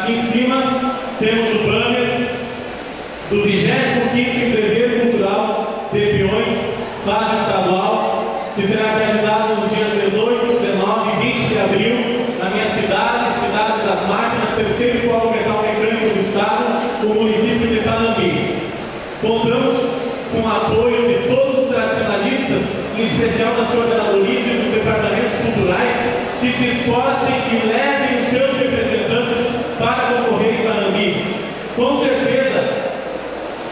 Aqui em cima temos o banner do 25º Entreveiro Cultural de Peões, fase estadual, que será realizado nos dias 18, 19 e 20 de abril, na minha cidade, Cidade das Máquinas, terceiro polo metal mecânico do estado, o município de Panambi. Contamos com o apoio de todos os tradicionalistas, em especial das coordenadorias e dos departamentos culturais, que se esforcem e levem os seus representantes para concorrer em Panambi. Com certeza,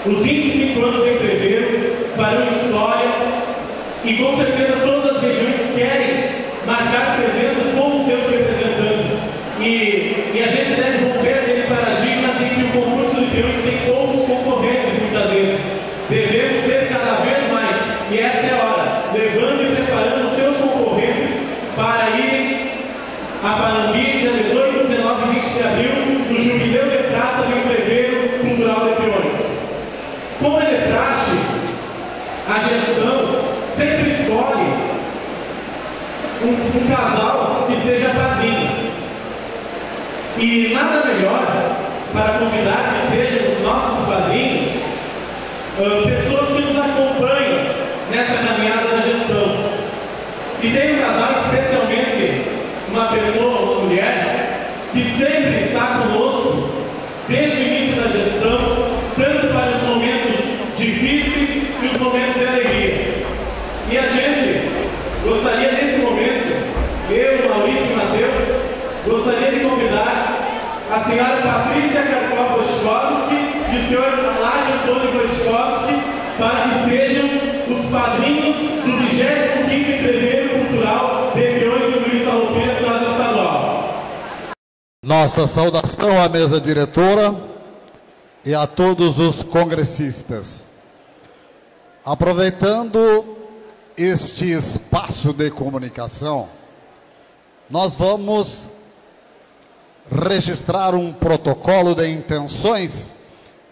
os 25 anos de Entreveiro farão história e com certeza todas as regiões querem marcar presença com os seus representantes. E a gente deve romper aquele paradigma de que o concurso de peões tem poucos concorrentes muitas vezes. Devemos ter cada vez mais, e essa é a hora, levando e preparando os seus concorrentes para irem a Panambi, dia 18, 19 e 20 de abril, no Jubileu de Prata do Entreveiro Cultural de Peões. Como é de praxe, a gestão sempre escolhe um casal que seja padrinho. E nada melhor para convidar que sejam os nossos padrinhos pessoas que nos acompanham nessa caminhada da gestão. E tem um casal, especialmente uma pessoa, uma mulher, que sempre está conosco desde o início da gestão, tanto para os momentos difíceis e os momentos de alegria. E a gente gostaria nesse momento, eu, Maurício e Matheus, gostaria de convidar a senhora Patrícia Karkov-Boschkowski e o senhor Ládio Antônio Boschkowski para que sejam os padrinhos do 25º Entreveiro Cultural de Peões e Luiz Salopia, Estado Estadual. Nossa saudação à mesa diretora e a todos os congressistas. Aproveitando este espaço de comunicação, nós vamos registrar um protocolo de intenções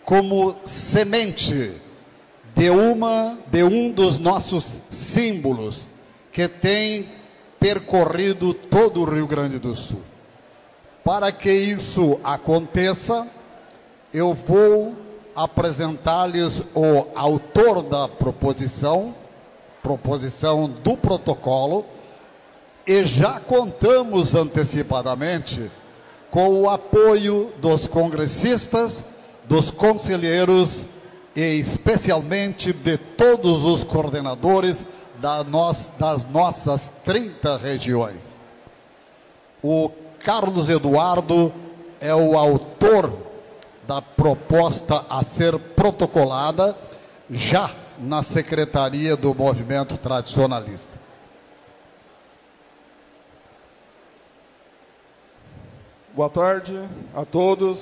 como semente de um dos nossos símbolos que tem percorrido todo o Rio Grande do Sul. Para que isso aconteça, eu vou apresentar-lhes o autor da proposição do protocolo, e já contamos antecipadamente com o apoio dos congressistas, dos conselheiros e especialmente de todos os coordenadores das nossas 30 regiões. O Carlos Eduardo é o autor da proposta a ser protocolada já na Secretaria do Movimento Tradicionalista. Boa tarde a todos.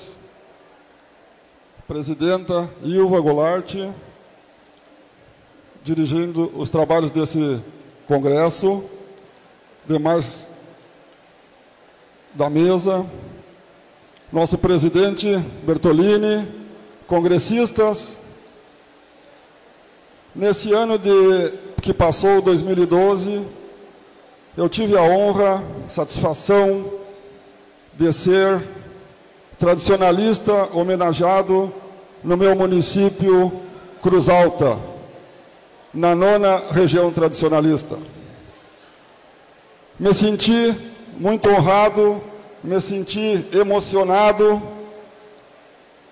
Presidenta Ilva Goulart, dirigindo os trabalhos desse congresso, demais da mesa, nosso presidente Bertolini, congressistas. Nesse ano que passou, 2012, eu tive a honra, satisfação de ser tradicionalista homenageado no meu município Cruz Alta, na 9ª região tradicionalista. Me senti muito honrado, me senti emocionado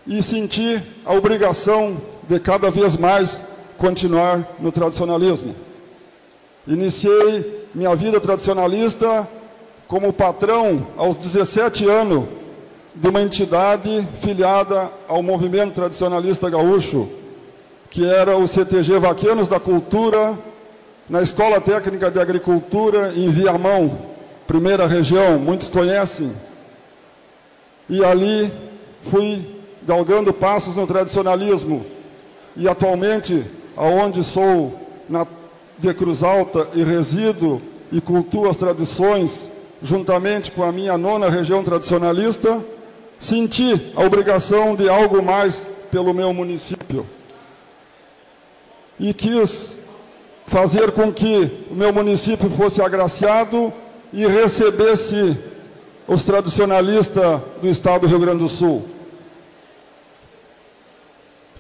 e senti a obrigação de cada vez mais continuar no tradicionalismo. Iniciei minha vida tradicionalista como patrão aos 17 anos de uma entidade filiada ao Movimento Tradicionalista Gaúcho, que era o CTG Vaqueanos da Cultura, na Escola Técnica de Agricultura em Viamão, 1ª região, muitos conhecem. E ali fui galgando passos no tradicionalismo. E atualmente, aonde sou de Cruz Alta e resido e cultuo as tradições, juntamente com a minha 9ª região tradicionalista, senti a obrigação de algo mais pelo meu município. E quis fazer com que o meu município fosse agraciado e recebesse os tradicionalistas do estado do Rio Grande do Sul.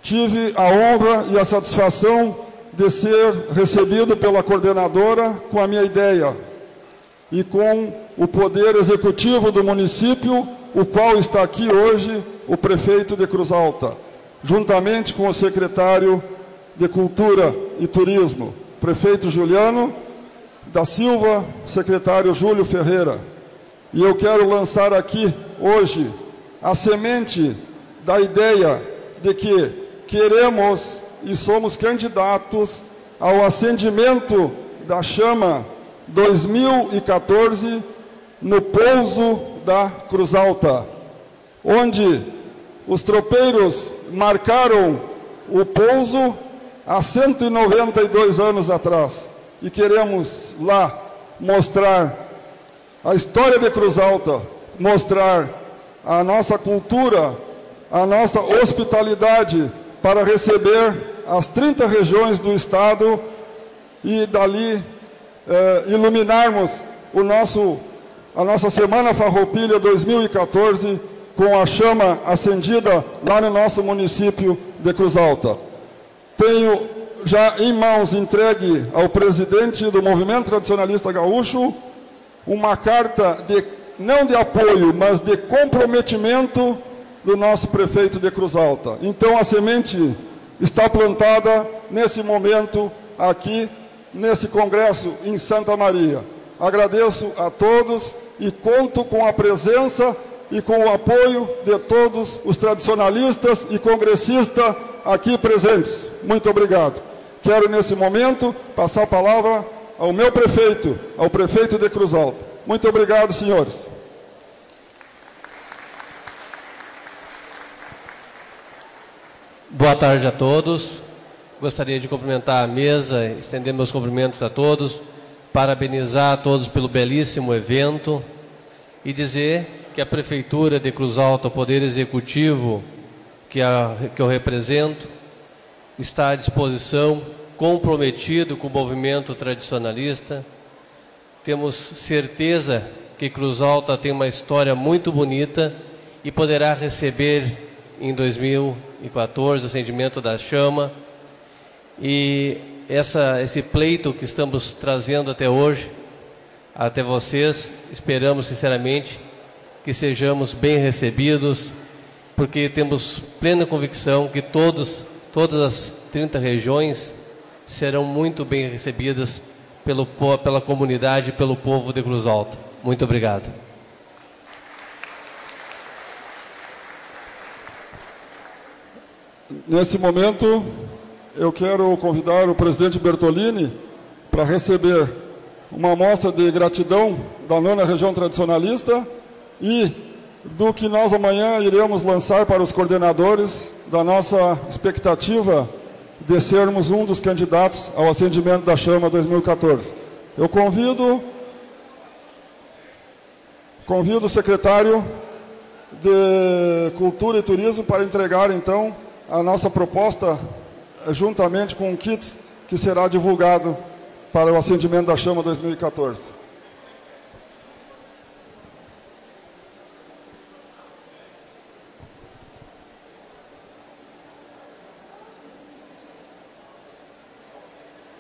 Tive a honra e a satisfação de ser recebido pela coordenadora com a minha ideia e com o poder executivo do município, o qual está aqui hoje, o prefeito de Cruz Alta, juntamente com o secretário de Cultura e Turismo, prefeito Juliano da Silva, secretário Júlio Ferreira. E eu quero lançar aqui hoje a semente da ideia de que queremos e somos candidatos ao acendimento da chama 2014 no pouso da Cruz Alta, onde os tropeiros marcaram o pouso há 192 anos atrás. E queremos lá mostrar a história de Cruz Alta, mostrar a nossa cultura, a nossa hospitalidade para receber as 30 regiões do estado e dali iluminarmos a nossa Semana Farroupilha 2014 com a chama acendida lá no nosso município de Cruz Alta. Tenho já em mãos entregue ao presidente do Movimento Tradicionalista Gaúcho uma carta não de apoio, mas de comprometimento do nosso prefeito de Cruz Alta. Então a semente está plantada nesse momento aqui, nesse congresso em Santa Maria. Agradeço a todos e conto com a presença e com o apoio de todos os tradicionalistas e congressistas aqui presentes. Muito obrigado. Quero nesse momento passar a palavra ao meu prefeito, ao prefeito de Cruz Alta. Muito obrigado, senhores. Boa tarde a todos. Gostaria de cumprimentar a mesa, estender meus cumprimentos a todos, parabenizar a todos pelo belíssimo evento e dizer que a Prefeitura de Cruz Alta, o Poder Executivo que eu represento, está à disposição, comprometido com o movimento tradicionalista. Temos certeza que Cruz Alta tem uma história muito bonita e poderá receber em 2014 o acendimento da chama. E esse pleito que estamos trazendo até hoje, até vocês, esperamos sinceramente que sejamos bem recebidos, porque temos plena convicção que todas as 30 regiões serão muito bem recebidas pela comunidade e pelo povo de Cruz Alta. Muito obrigado. Nesse momento, eu quero convidar o presidente Bertolini para receber uma amostra de gratidão da 9ª Região Tradicionalista e do que nós amanhã iremos lançar para os coordenadores da nossa expectativa de sermos um dos candidatos ao acendimento da chama 2014. Eu convido o secretário de Cultura e Turismo para entregar então a nossa proposta juntamente com um kit que será divulgado para o acendimento da chama 2014.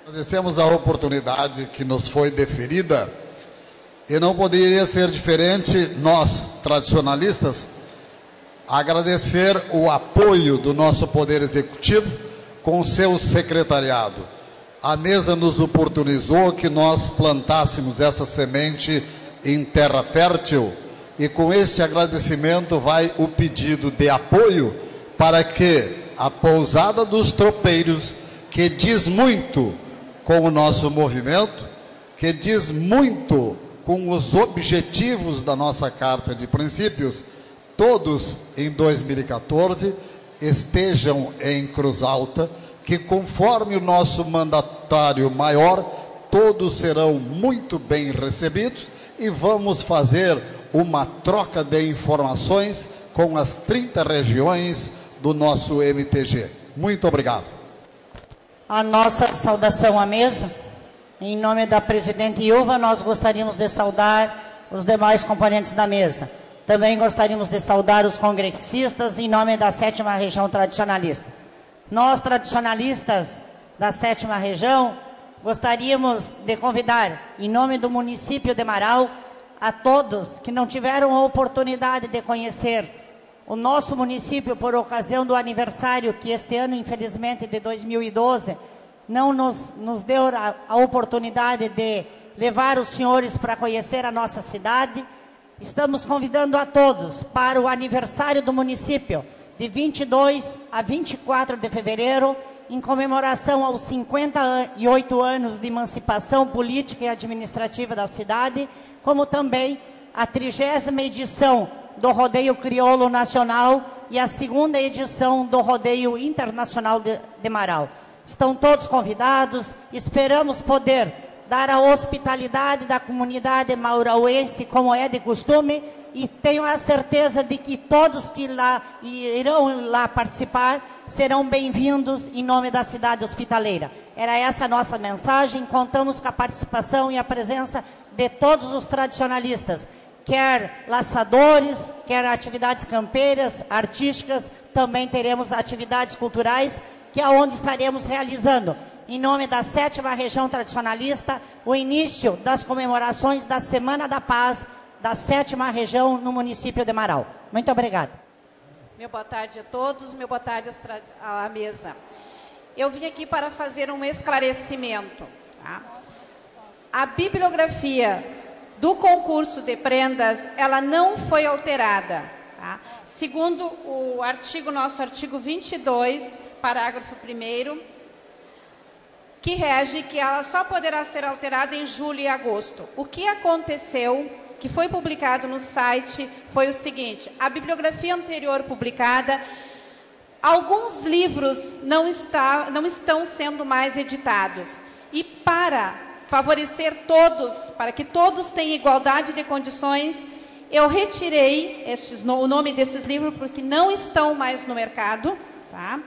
Agradecemos a oportunidade que nos foi deferida e não poderia ser diferente, nós, tradicionalistas, agradecer o apoio do nosso Poder Executivo com seu secretariado. A mesa nos oportunizou que nós plantássemos essa semente em terra fértil e com este agradecimento vai o pedido de apoio para que a Pousada dos Tropeiros, que diz muito com o nosso movimento, que diz muito com os objetivos da nossa Carta de Princípios, todos em 2014 estejam em Cruz Alta, que conforme o nosso mandatário maior, todos serão muito bem recebidos e vamos fazer uma troca de informações com as 30 regiões do nosso MTG. Muito obrigado. A nossa saudação à mesa. Em nome da presidente Ilva, nós gostaríamos de saudar os demais componentes da mesa. Também gostaríamos de saudar os congressistas em nome da 7ª Região Tradicionalista. Nós, tradicionalistas da 7ª Região, gostaríamos de convidar, em nome do município de Marau, a todos que não tiveram a oportunidade de conhecer o nosso município por ocasião do aniversário, que este ano, infelizmente, de 2012, não nos deu a oportunidade de levar os senhores para conhecer a nossa cidade. Estamos convidando a todos para o aniversário do município, de 22 a 24 de fevereiro, em comemoração aos 58 anos de emancipação política e administrativa da cidade, como também a 30ª edição do Rodeio Crioulo Nacional e a 2ª edição do Rodeio Internacional de Marau. Estão todos convidados, esperamos poder dar a hospitalidade da comunidade maurauense, como é de costume, e tenho a certeza de que todos que irão lá participar serão bem-vindos em nome da cidade hospitaleira. Era essa a nossa mensagem. Contamos com a participação e a presença de todos os tradicionalistas, quer laçadores, quer atividades campeiras, artísticas. Também teremos atividades culturais, que é onde estaremos realizando, em nome da 7ª Região Tradicionalista, o início das comemorações da Semana da Paz da 7ª Região no município de Marau. Muito obrigada. Meu boa tarde a todos, meu boa tarde à mesa. Eu vim aqui para fazer um esclarecimento. Tá? A bibliografia do concurso de prendas, ela não foi alterada. Tá? Segundo o nosso artigo 22, parágrafo 1º, que rege que ela só poderá ser alterada em julho e agosto. O que aconteceu, que foi publicado no site, foi o seguinte: a bibliografia anterior publicada, alguns livros não estão sendo mais editados. E para favorecer todos, para que todos tenham igualdade de condições, eu retirei o nome desses livros porque não estão mais no mercado, tá?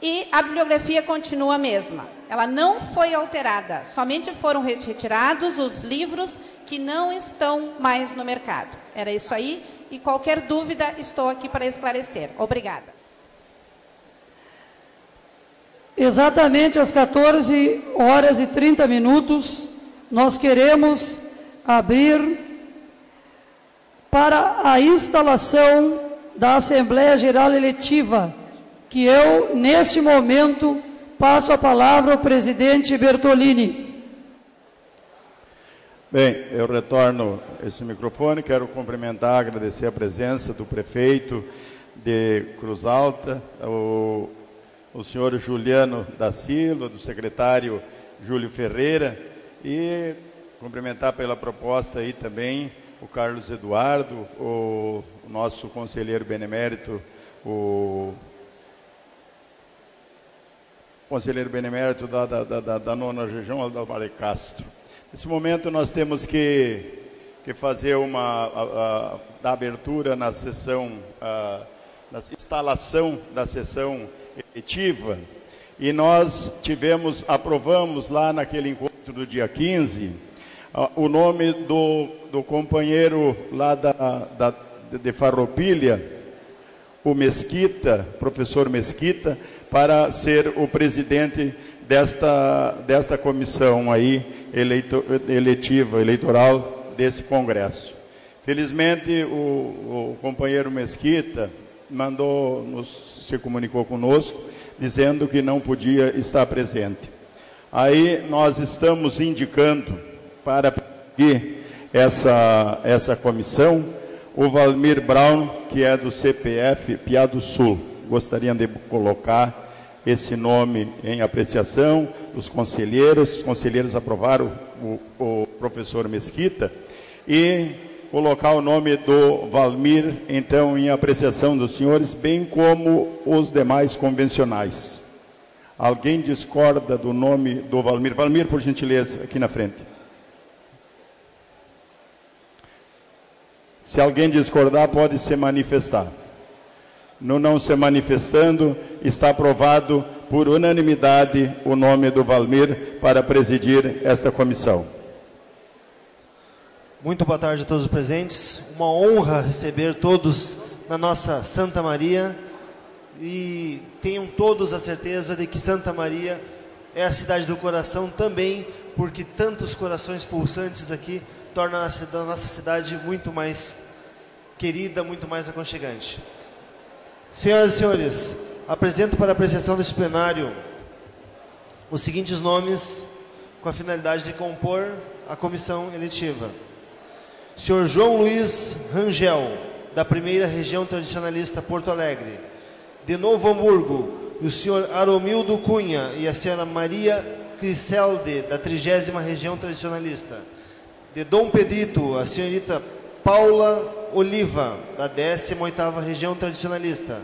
E a bibliografia continua a mesma. Ela não foi alterada. Somente foram retirados os livros que não estão mais no mercado. Era isso aí. E qualquer dúvida, estou aqui para esclarecer. Obrigada. Exatamente às 14h30, nós queremos abrir para a instalação da Assembleia Geral Eletiva, que eu, neste momento, passo a palavra ao presidente Bertolini. Bem, eu retorno esse microfone, quero cumprimentar, agradecer a presença do prefeito de Cruz Alta, o senhor Juliano da Silva, do secretário Júlio Ferreira, e cumprimentar pela proposta aí também o Carlos Eduardo, o nosso conselheiro benemérito, o conselheiro benemérito da 9ª Região, Aldemar Castro. Nesse momento nós temos que fazer da abertura na sessão, na instalação da sessão eletiva, e nós aprovamos lá naquele encontro do dia 15, o nome do companheiro lá de Farroupilha, o Mesquita, professor Mesquita, para ser o presidente desta comissão aí eleitoral desse congresso. Felizmente o companheiro Mesquita se comunicou conosco dizendo que não podia estar presente. Aí nós estamos indicando para presidir essa comissão o Valmir Brown, que é do CPF Piá do Sul. Gostariam de colocar esse nome em apreciação. Os conselheiros aprovaram o professor Mesquita, e colocar o nome do Valmir, então, em apreciação dos senhores, bem como os demais convencionais. Alguém discorda do nome do Valmir? Valmir, por gentileza, aqui na frente. Se alguém discordar, pode se manifestar. No não se manifestando, está aprovado por unanimidade o nome do Valmir para presidir esta comissão. Muito boa tarde a todos os presentes. Uma honra receber todos na nossa Santa Maria. E tenham todos a certeza de que Santa Maria é a cidade do coração também, porque tantos corações pulsantes aqui tornam a nossa cidade muito mais querida, muito mais aconchegante. Senhoras e senhores, apresento para a apreciação deste plenário os seguintes nomes com a finalidade de compor a comissão eletiva. Senhor João Luiz Rangel, da primeira região tradicionalista Porto Alegre. De Novo Hamburgo, o senhor Aromildo Cunha e a senhora Maria Criselde, da 30ª região tradicionalista. De Dom Pedrito, a senhorita Paula Oliva, da 18ª região tradicionalista.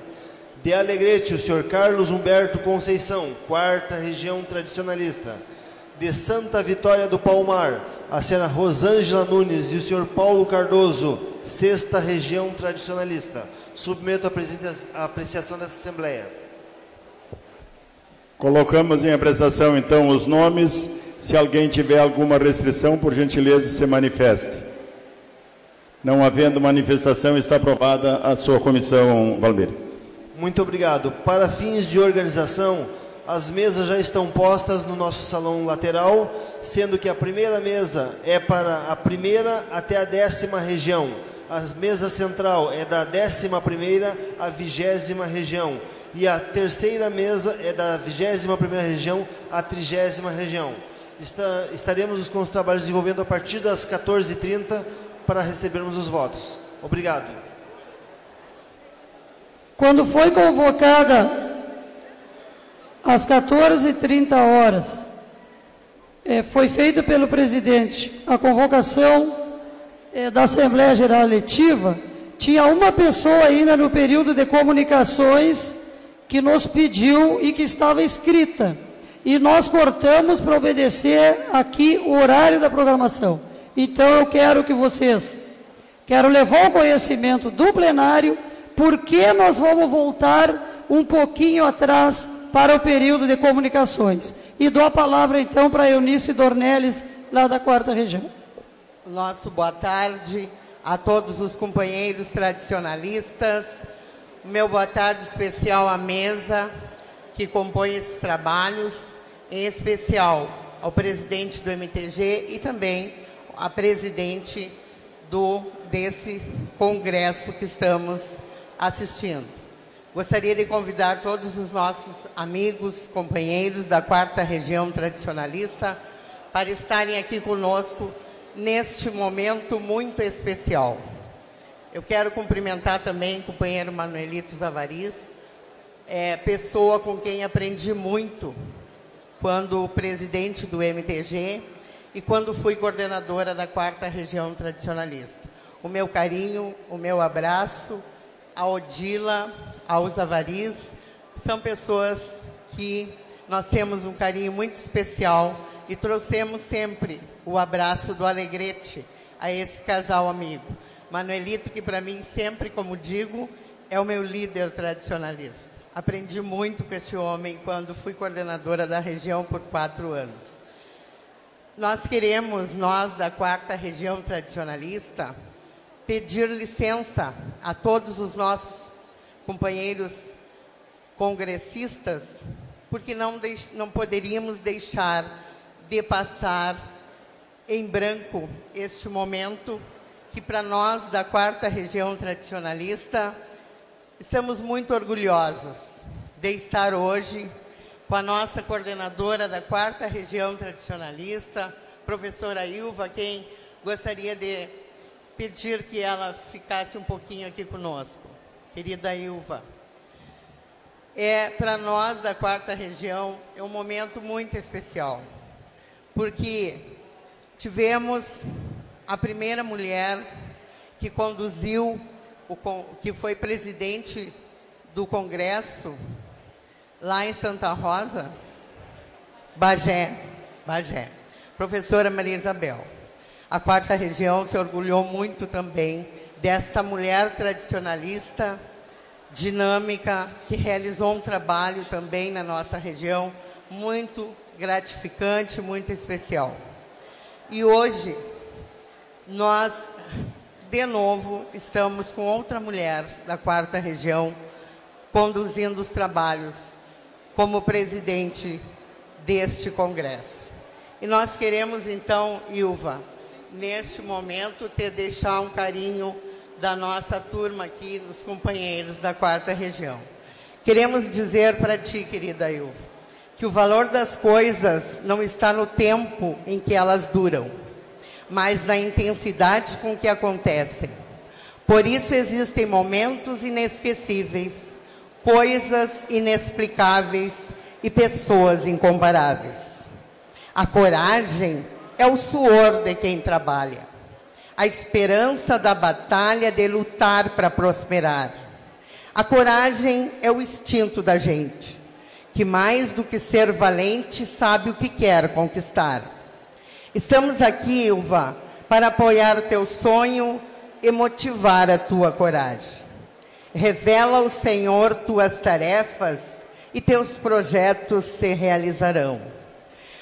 De Alegrete, o senhor Carlos Humberto Conceição, 4ª região tradicionalista. De Santa Vitória do Palmar, a senhora Rosângela Nunes e o senhor Paulo Cardoso, 6ª região tradicionalista. Submeto a apreciação dessa Assembleia. Colocamos em apreciação então os nomes. Se alguém tiver alguma restrição, por gentileza se manifeste. Não havendo manifestação, está aprovada a sua comissão, Valmir. Muito obrigado. Para fins de organização, as mesas já estão postas no nosso salão lateral, sendo que a primeira mesa é para a primeira até a 10ª região. A mesa central é da 11ª à 20ª região. E a terceira mesa é da 21ª região à 30ª região. Estaremos com os trabalhos desenvolvendo a partir das 14h30 para recebermos os votos. Obrigado. Quando foi convocada às 14h30, foi feita pelo presidente a convocação da Assembleia Geral Eletiva. Tinha uma pessoa ainda no período de comunicações que nos pediu e que estava inscrita. E nós cortamos para obedecer aqui o horário da programação. Então eu quero levar ao conhecimento do plenário porque nós vamos voltar um pouquinho atrás para o período de comunicações. E dou a palavra então para Eunice Dornelles, lá da 4ª região. Nosso boa tarde a todos os companheiros tradicionalistas. Meu boa tarde especial à mesa que compõe esses trabalhos, em especial ao presidente do MTG e também à presidente desse congresso que estamos assistindo. Gostaria de convidar todos os nossos amigos, companheiros da 4ª região tradicionalista para estarem aqui conosco neste momento muito especial. Eu quero cumprimentar também o companheiro Manuelito Zavariz, pessoa com quem aprendi muito quando presidente do MTG e quando fui coordenadora da 4ª região tradicionalista. O meu carinho, o meu abraço a Odila, ao Zavariz, são pessoas que nós temos um carinho muito especial e trouxemos sempre o abraço do Alegrete a esse casal amigo. Manuelito, que para mim sempre, como digo, é o meu líder tradicionalista. Aprendi muito com esse homem quando fui coordenadora da região por 4 anos. Nós queremos, nós da 4ª região tradicionalista, pedir licença a todos os nossos companheiros congressistas, porque não poderíamos deixar de passar em branco este momento que para nós da 4ª região tradicionalista estamos muito orgulhosos de estar hoje com a nossa coordenadora da 4ª região tradicionalista, professora Ilva, quem gostaria de pedir que ela ficasse um pouquinho aqui conosco. Querida Ilva, para nós da 4ª região é um momento muito especial, porque tivemos a primeira mulher que conduziu, que foi presidente do Congresso lá em Santa Rosa, Bagé, professora Maria Isabel. A 4ª região se orgulhou muito também desta mulher tradicionalista, dinâmica, que realizou um trabalho também na nossa região muito gratificante, muito especial. E hoje, nós, de novo, estamos com outra mulher da 4ª Região conduzindo os trabalhos como presidente deste congresso. E nós queremos, então, Ilva, neste momento, te deixar um carinho da nossa turma aqui, dos companheiros da 4ª Região. Queremos dizer para ti, querida Ilva, que o valor das coisas não está no tempo em que elas duram, mas na intensidade com que acontecem. Por isso existem momentos inesquecíveis, coisas inexplicáveis e pessoas incomparáveis. A coragem é o suor de quem trabalha, a esperança da batalha de lutar para prosperar. A coragem é o instinto da gente, que mais do que ser valente, sabe o que quer conquistar. Estamos aqui, Ilva, para apoiar teu sonho e motivar a tua coragem. Revela ao Senhor tuas tarefas e teus projetos se realizarão.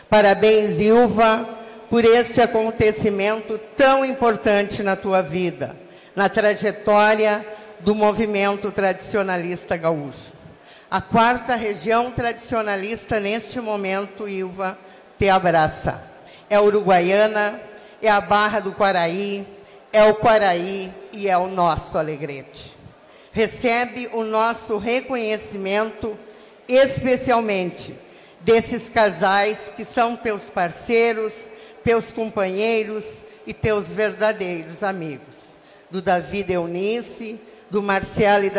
Parabéns, Ilva, por este acontecimento tão importante na tua vida, na trajetória do movimento tradicionalista gaúcho. A 4ª Região tradicionalista, neste momento, Ilva, te abraça. É Uruguaiana, é a Barra do Quaraí, é o Quaraí e é o nosso Alegrete. Recebe o nosso reconhecimento, especialmente desses casais que são teus parceiros, teus companheiros e teus verdadeiros amigos. Do Davi de Eunice, do Marcelo e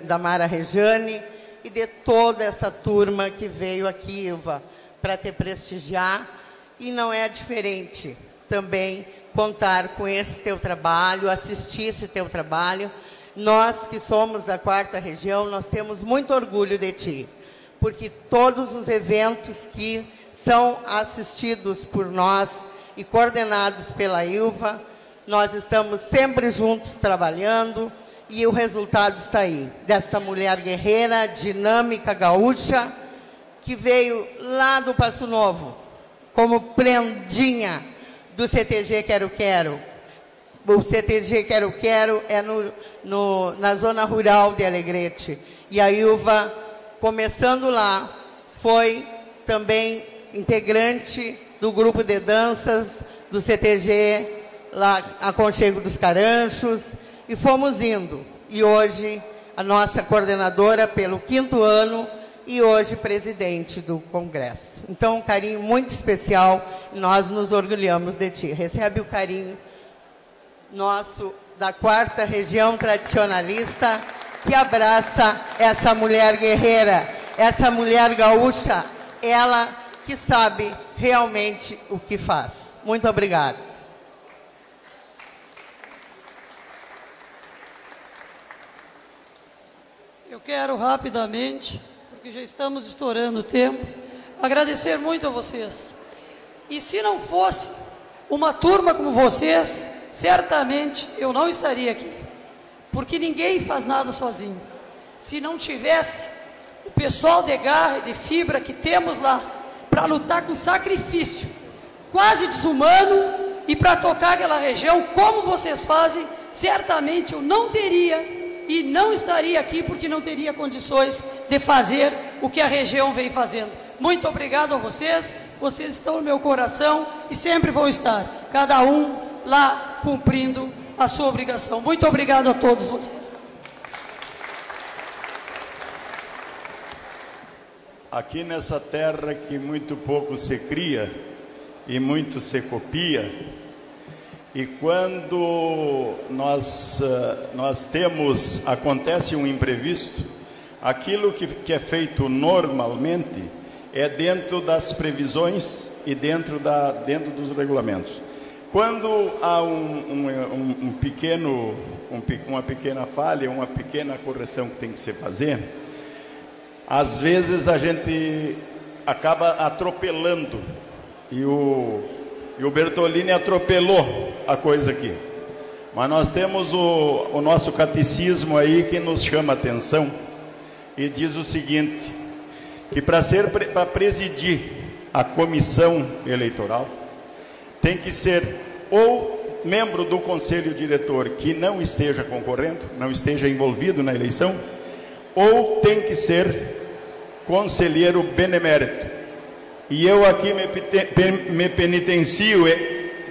da Mara Rejane e de toda essa turma que veio aqui, Ilva, para te prestigiar. E não é diferente também contar com esse teu trabalho, assistir esse teu trabalho. Nós que somos da 4ª Região, nós temos muito orgulho de ti, porque todos os eventos que são assistidos por nós e coordenados pela Ilva, nós estamos sempre juntos trabalhando e o resultado está aí, desta mulher guerreira, dinâmica, gaúcha, que veio lá do Passo Novo, como prendinha do CTG Quero Quero. O CTG Quero Quero é na zona rural de Alegrete. E a Ilva, começando lá, foi também integrante do grupo de danças do CTG, lá Aconchego dos Caranchos, e fomos indo. E hoje, a nossa coordenadora pelo 5º ano, e hoje presidente do Congresso. Então, um carinho muito especial, nós nos orgulhamos de ti. Recebe o carinho nosso da 4ª Região tradicionalista, que abraça essa mulher guerreira, essa mulher gaúcha, ela que sabe realmente o que faz. Muito obrigada. Eu quero rapidamente, porque já estamos estourando o tempo, agradecer muito a vocês. E se não fosse uma turma como vocês, certamente eu não estaria aqui, porque ninguém faz nada sozinho. Se não tivesse o pessoal de garra e de fibra que temos lá, para lutar com sacrifício, quase desumano, e para tocar aquela região como vocês fazem, certamente eu não teria e não estaria aqui, porque não teria condições de fazer o que a região vem fazendo. Muito obrigado a vocês, vocês estão no meu coração e sempre vão estar, cada um lá cumprindo a sua obrigação. Muito obrigado a todos vocês. Aqui nessa terra que muito pouco se cria e muito se copia, e quando acontece um imprevisto, aquilo que é feito normalmente é dentro das previsões e dentro dos regulamentos. Quando há uma pequena falha, uma pequena correção que tem que se fazer, às vezes a gente acaba atropelando, e o Bertolini atropelou a coisa aqui. Mas nós temos o nosso catecismo aí que nos chama a atenção e diz o seguinte, que para presidir a comissão eleitoral tem que ser ou membro do conselho diretor que não esteja concorrendo, não esteja envolvido na eleição, ou tem que ser conselheiro benemérito. E eu aqui me penitencio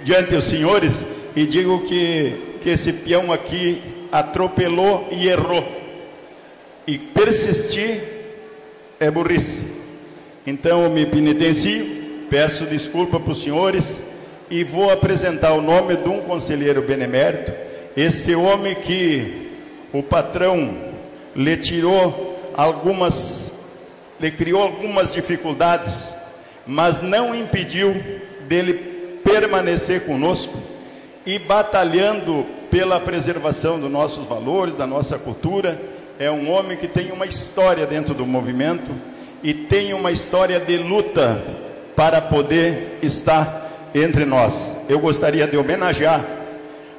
diante dos senhores e digo que esse peão aqui atropelou e errou. E persistir é burrice. Então eu me penitencio, peço desculpa para os senhores e vou apresentar o nome de um conselheiro benemérito, esse homem que o patrão lhe criou algumas dificuldades, mas não impediu dele permanecer conosco e batalhando pela preservação dos nossos valores, da nossa cultura. É um homem que tem uma história dentro do movimento e tem uma história de luta para poder estar entre nós. Eu gostaria de homenagear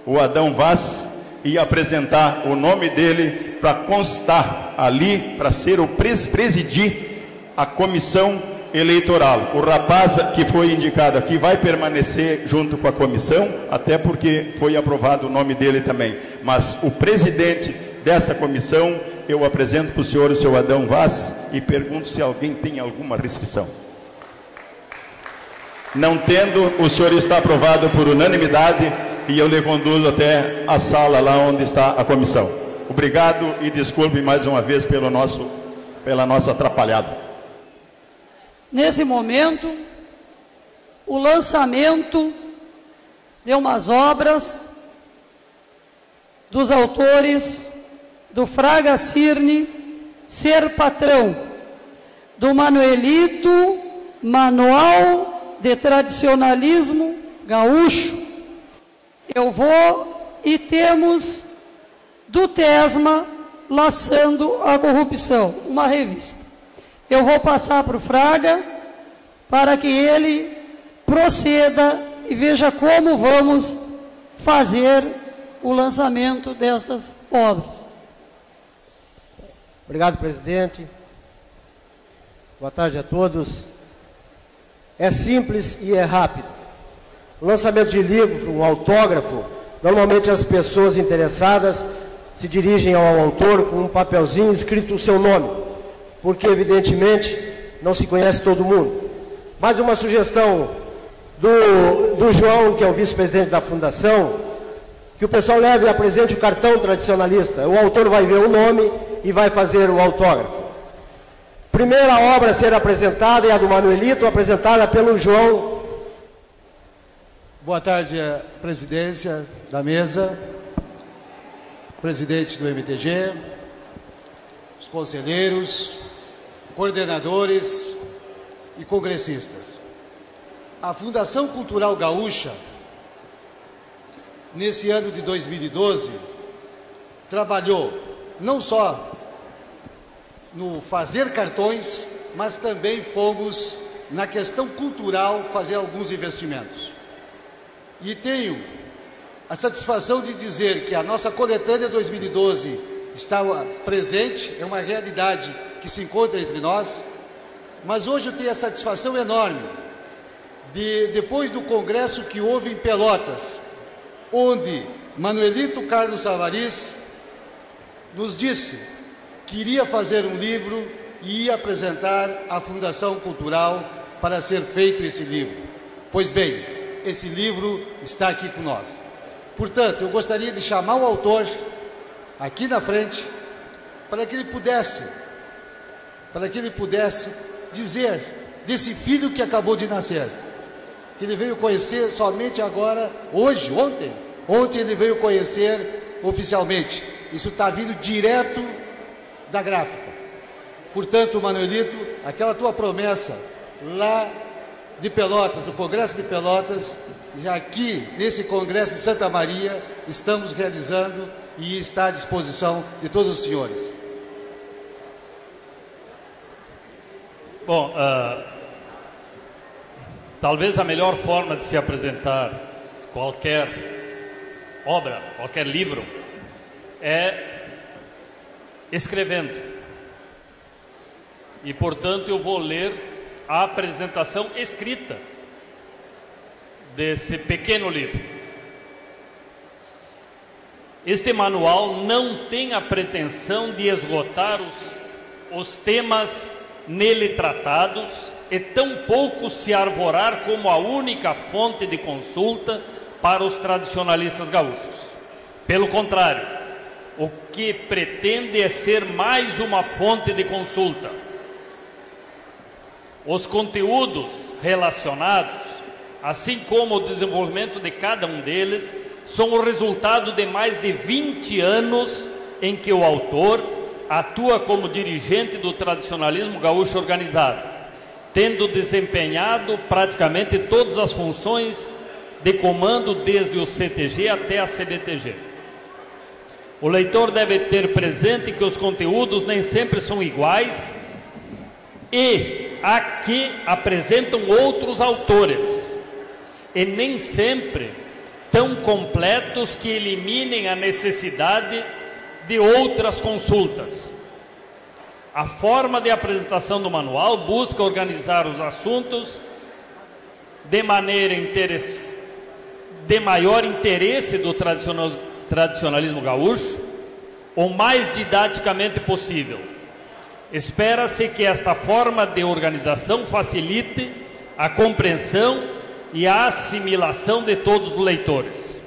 o Adão Vaz e apresentar o nome dele para constar ali, para ser o presidir a comissão eleitoral. O rapaz que foi indicado aqui vai permanecer junto com a comissão, até porque foi aprovado o nome dele também. Mas o presidente desta comissão, eu apresento para o senhor, o senhor Adão Vaz, e pergunto se alguém tem alguma restrição. Não tendo, o senhor está aprovado por unanimidade e eu lhe conduzo até a sala lá onde está a comissão. Obrigado e desculpe mais uma vez pela nossa atrapalhada. Nesse momento, o lançamento de umas obras dos autores do Fraga Cirne, Ser Patrão, do Manuelito, Manual de Tradicionalismo Gaúcho. Eu vou e temos do Tesma, Laçando a Corrupção, uma revista. Eu vou passar para o Fraga para que ele proceda e veja como vamos fazer o lançamento destas obras. Obrigado, presidente. Boa tarde a todos. É simples e é rápido. O lançamento de livro, um autógrafo, normalmente as pessoas interessadas se dirigem ao autor com um papelzinho escrito o seu nome, porque evidentemente não se conhece todo mundo. Mais uma sugestão do João, que é o vice-presidente da fundação, que o pessoal leve e apresente o cartão tradicionalista. O autor vai ver o nome e vai fazer o autógrafo. Primeira obra a ser apresentada é a do Manuelito, apresentada pelo João. Boa tarde, presidência da mesa, presidente do MTG, os conselheiros, coordenadores e congressistas. A Fundação Cultural Gaúcha, nesse ano de 2012, trabalhou não só no fazer cartões, mas também fomos na questão cultural fazer alguns investimentos. E tenho a satisfação de dizer que a nossa coletânea 2012 está presente, é uma realidade que se encontra entre nós, mas hoje eu tenho a satisfação enorme de, depois do congresso que houve em Pelotas, onde Manuelito Carlos Alvaris nos disse que iria fazer um livro e ia apresentar à Fundação Cultural para ser feito esse livro. Pois bem, esse livro está aqui com nós. Portanto, eu gostaria de chamar o autor aqui na frente para que ele pudesse dizer desse filho que acabou de nascer, que ele veio conhecer somente agora, ontem ele veio conhecer oficialmente. Isso está vindo direto da gráfica. Portanto, Manuelito, aquela tua promessa lá de Pelotas, do Congresso de Pelotas, já aqui nesse Congresso de Santa Maria, estamos realizando e está à disposição de todos os senhores. Bom, talvez a melhor forma de se apresentar qualquer obra, qualquer livro, é escrevendo. E, portanto, eu vou ler a apresentação escrita desse pequeno livro. Este manual não tem a pretensão de esgotar os temas nele tratados e tampouco se arvorar como a única fonte de consulta para os tradicionalistas gaúchos. Pelo contrário, o que pretende é ser mais uma fonte de consulta. Os conteúdos relacionados, assim como o desenvolvimento de cada um deles, são o resultado de mais de 20 anos em que o autor atua como dirigente do tradicionalismo gaúcho organizado, tendo desempenhado praticamente todas as funções de comando desde o CTG até a CBTG. O leitor deve ter presente que os conteúdos nem sempre são iguais e aqui apresentam outros autores, e nem sempre tão completos que eliminem a necessidade de outras consultas. A forma de apresentação do manual busca organizar os assuntos de maneira de maior interesse do tradicionalismo gaúcho, o mais didaticamente possível. Espera-se que esta forma de organização facilite a compreensão e a assimilação de todos os leitores.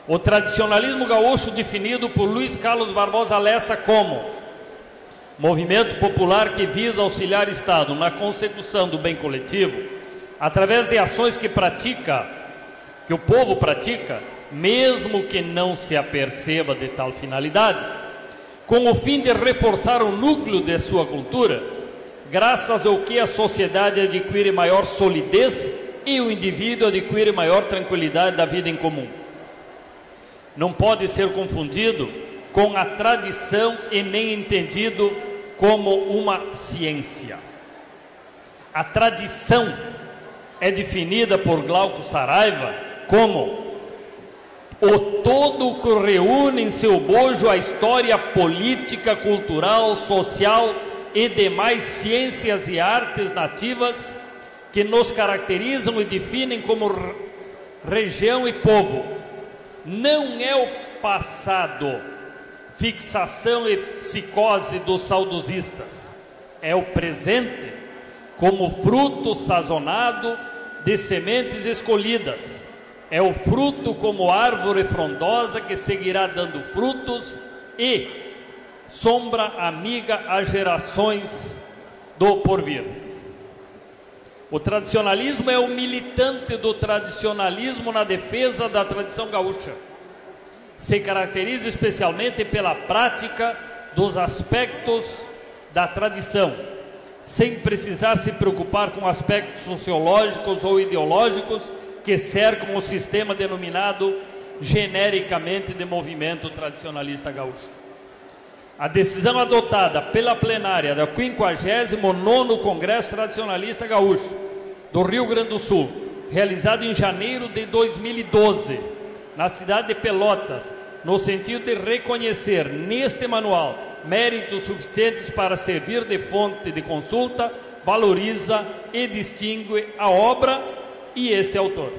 O tradicionalismo gaúcho, definido por Luiz Carlos Barbosa Lessa como movimento popular que visa auxiliar o Estado na consecução do bem coletivo, através de ações que o povo pratica, mesmo que não se aperceba de tal finalidade, com o fim de reforçar o núcleo de sua cultura, graças ao que a sociedade adquire maior solidez e o indivíduo adquire maior tranquilidade da vida em comum. Não pode ser confundido com a tradição e nem entendido como uma ciência. A tradição é definida por Glauco Saraiva como o todo que reúne em seu bojo a história política, cultural, social e demais ciências e artes nativas que nos caracterizam e definem como região e povo. Não é o passado, fixação e psicose dos saudosistas. É o presente, como fruto sazonado de sementes escolhidas. É o fruto como árvore frondosa que seguirá dando frutos e sombra amiga às gerações do porvir. O tradicionalismo é o militante do tradicionalismo na defesa da tradição gaúcha. Se caracteriza especialmente pela prática dos aspectos da tradição, sem precisar se preocupar com aspectos sociológicos ou ideológicos que cercam o sistema denominado genericamente de movimento tradicionalista gaúcho. A decisão adotada pela plenária do 59º Congresso Tradicionalista Gaúcho do Rio Grande do Sul, realizado em janeiro de 2012, na cidade de Pelotas, no sentido de reconhecer neste manual méritos suficientes para servir de fonte de consulta, valoriza e distingue a obra e este autor.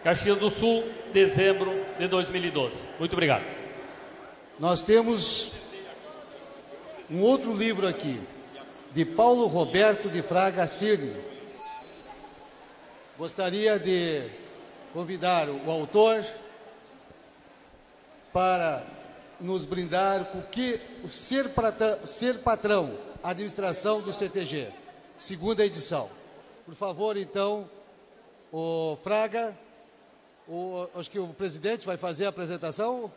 Caxias do Sul, dezembro de 2012. Muito obrigado. Nós temos um outro livro aqui, de Paulo Roberto de Fraga Cirne. Gostaria de convidar o autor para nos brindar com o que o Ser Patrão, administração do CTG, segunda edição. Por favor, então, o Fraga, acho que o presidente vai fazer a apresentação.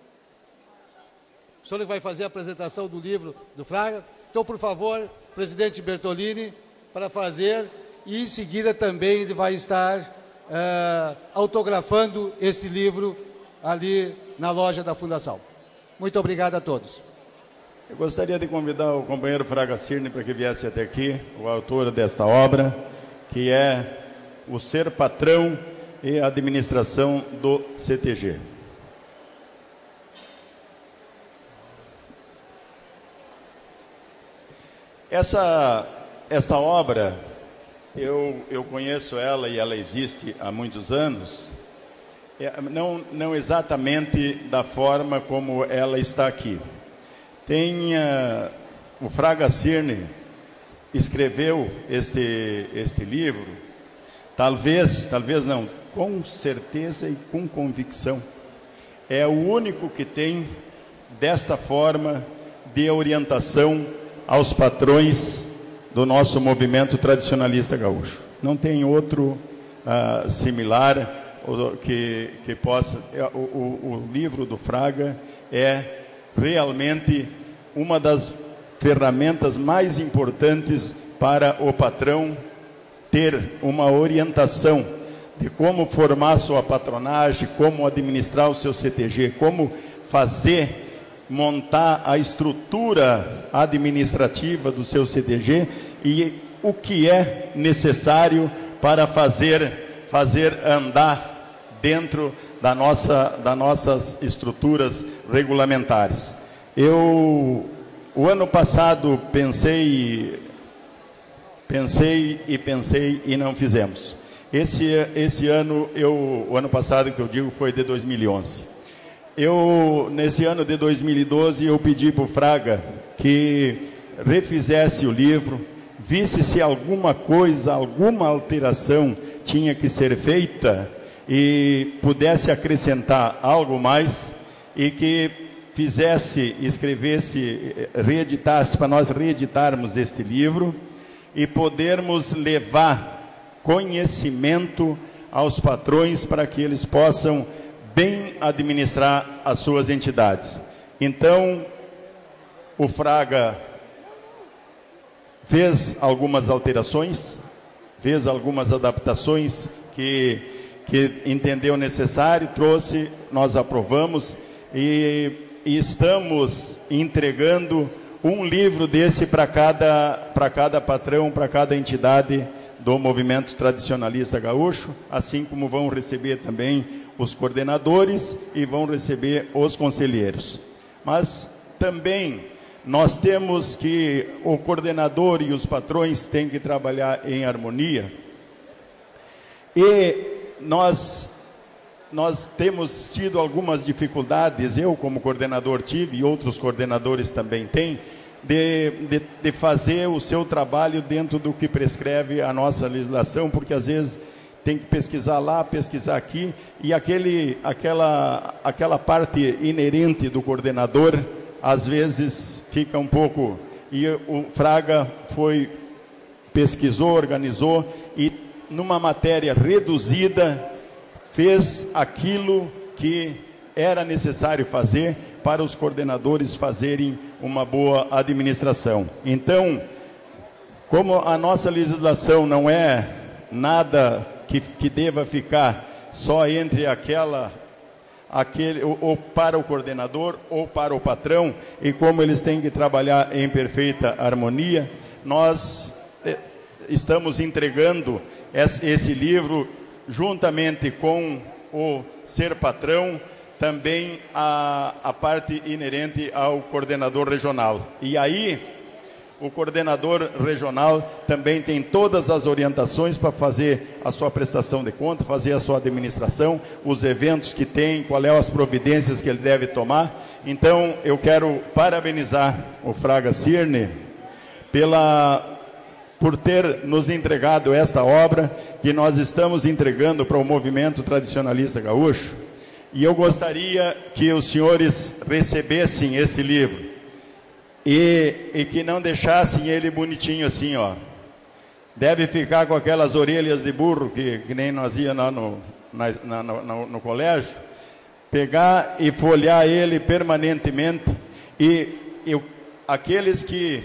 O senhor vai fazer a apresentação do livro do Fraga. Então, por favor, presidente Bertolini, para fazer, e em seguida também ele vai estar autografando este livro ali na loja da Fundação. Muito obrigado a todos. Eu gostaria de convidar o companheiro Fraga Cirne para que viesse até aqui, o autor desta obra, que é o Ser Patrão e a Administração do CTG. Essa obra, eu conheço ela e ela existe há muitos anos, não exatamente da forma como ela está aqui. O Fraga Cirne escreveu este livro, talvez não, com certeza e com convicção. É o único que tem desta forma de orientação aos patrões do nosso movimento tradicionalista gaúcho. Não tem outro similar que possa. O livro do Fraga é realmente uma das ferramentas mais importantes para o patrão ter uma orientação de como formar sua patronagem, como administrar o seu CTG, como montar a estrutura administrativa do seu CTG e o que é necessário para fazer andar dentro das nossas estruturas regulamentares. O ano passado pensei e não fizemos. Esse ano, o ano passado que eu digo foi de 2011. Nesse ano de 2012, eu pedi para o Fraga que refizesse o livro, visse se alguma alteração tinha que ser feita e pudesse acrescentar algo mais e que reeditasse para nós reeditarmos este livro e podermos levar conhecimento aos patrões para que eles possam bem administrar as suas entidades. Então, o Fraga fez algumas alterações, fez algumas adaptações que entendeu necessário, trouxe, nós aprovamos e estamos entregando um livro desse para cada patrão, para cada entidade do movimento tradicionalista gaúcho, assim como vão receber também os coordenadores e vão receber os conselheiros. Mas também nós temos que o coordenador e os patrões têm que trabalhar em harmonia. E nós temos tido algumas dificuldades, eu como coordenador tive e outros coordenadores também têm, de fazer o seu trabalho dentro do que prescreve a nossa legislação, porque às vezes tem que pesquisar lá, pesquisar aqui, e aquela parte inerente do coordenador, às vezes fica um pouco... E o Fraga pesquisou, organizou, e numa matéria reduzida, fez aquilo que era necessário fazer para os coordenadores fazerem uma boa administração. Então, como a nossa legislação não é nada que deva ficar só entre ou para o coordenador ou para o patrão, e como eles têm que trabalhar em perfeita harmonia, nós estamos entregando esse livro juntamente com o ser patrão, também a parte inerente ao coordenador regional. E aí, o coordenador regional também tem todas as orientações para fazer a sua prestação de conta, fazer a sua administração, os eventos que tem, quais são as providências que ele deve tomar. Então, eu quero parabenizar o Fraga Cirne por ter nos entregado esta obra que nós estamos entregando para o movimento tradicionalista gaúcho. E eu gostaria que os senhores recebessem esse livro e que não deixassem ele bonitinho assim, ó. Deve ficar com aquelas orelhas de burro que nem nós ia lá no colégio. Pegar e folhear ele permanentemente e aqueles que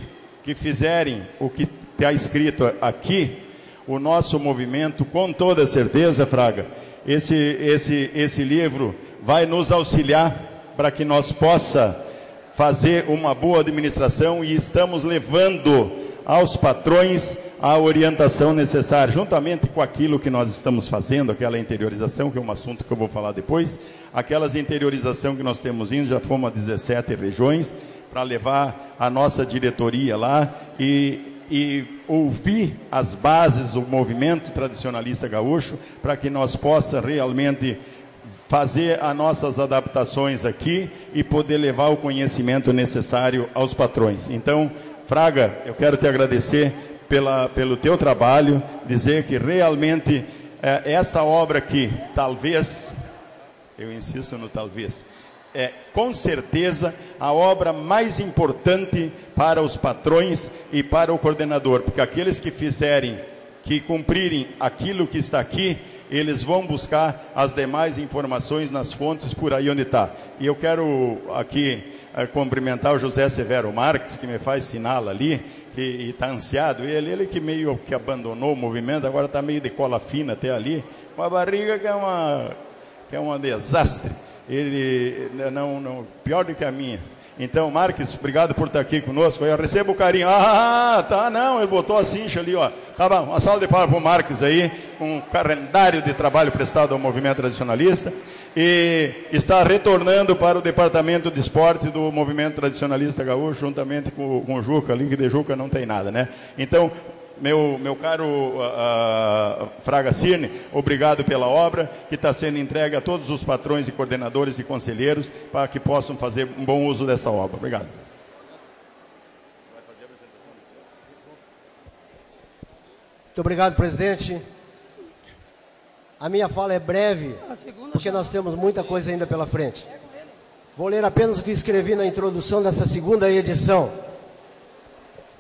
fizerem o que está escrito aqui, o nosso movimento, com toda certeza, Fraga, esse livro vai nos auxiliar para que nós possa fazer uma boa administração, e estamos levando aos patrões a orientação necessária, juntamente com aquilo que nós estamos fazendo, aquela interiorização, que é um assunto que eu vou falar depois, aquelas interiorização que nós temos indo, já fomos a 17 regiões, para levar a nossa diretoria lá e ouvir as bases do movimento tradicionalista gaúcho, para que nós possa realmente fazer as nossas adaptações aqui e poder levar o conhecimento necessário aos patrões. Então, Fraga, eu quero te agradecer pelo teu trabalho, dizer que realmente esta obra aqui, talvez, eu insisto no talvez, é com certeza a obra mais importante para os patrões e para o coordenador, porque aqueles que fizerem, que cumprirem aquilo que está aqui, eles vão buscar as demais informações nas fontes por aí onde está. E eu quero aqui cumprimentar o José Severo Marques, que me faz sinal ali, que está ansiado, ele que meio que abandonou o movimento, agora está meio de cola fina até ali, com a barriga que é um desastre. Ele, não, pior do que a minha. Então, Marques, obrigado por estar aqui conosco. Eu recebo o carinho. Não, ele botou a cincha ali, ó. Tá bom, uma salva de palmas para o Marques aí, um calendário de trabalho prestado ao movimento tradicionalista. E está retornando para o departamento de esporte do movimento tradicionalista gaúcho, juntamente com o Juca ali, que de Juca não tem nada, né? Então, meu caro Fraga Cirne, obrigado pela obra que está sendo entregue a todos os patrões e coordenadores e conselheiros para que possam fazer um bom uso dessa obra. Obrigado. Muito obrigado, presidente. A minha fala é breve, porque nós temos muita coisa ainda pela frente. Vou ler apenas o que escrevi na introdução dessa segunda edição.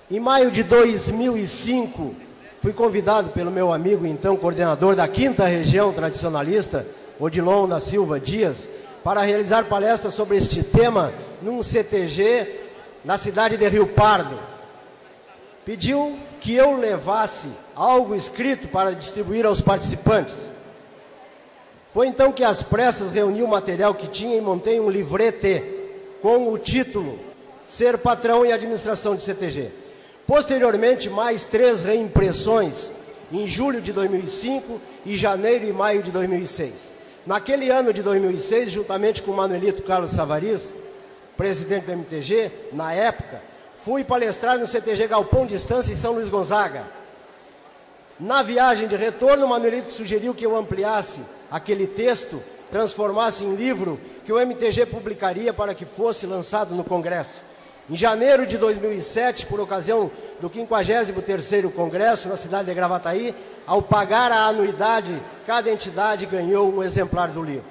Em maio de 2005, fui convidado pelo meu amigo, então coordenador da 5ª Região Tradicionalista, Odilon da Silva Dias, para realizar palestras sobre este tema num CTG na cidade de Rio Pardo. Pediu que eu levasse algo escrito para distribuir aos participantes. Foi então que às pressas reuni o material que tinha e montei um livrete com o título Ser Patrão e Administração de CTG. Posteriormente, mais 3 reimpressões, em julho de 2005 e janeiro e maio de 2006. Naquele ano de 2006, juntamente com o Manuelito Carlos Savariz, presidente do MTG, na época, fui palestrar no CTG Galpão de Estância em São Luís Gonzaga. Na viagem de retorno, o Manuelito sugeriu que eu ampliasse aquele texto, transformasse em livro que o MTG publicaria para que fosse lançado no Congresso. Em janeiro de 2007, por ocasião do 53º Congresso na cidade de Gravataí, ao pagar a anuidade, cada entidade ganhou um exemplar do livro.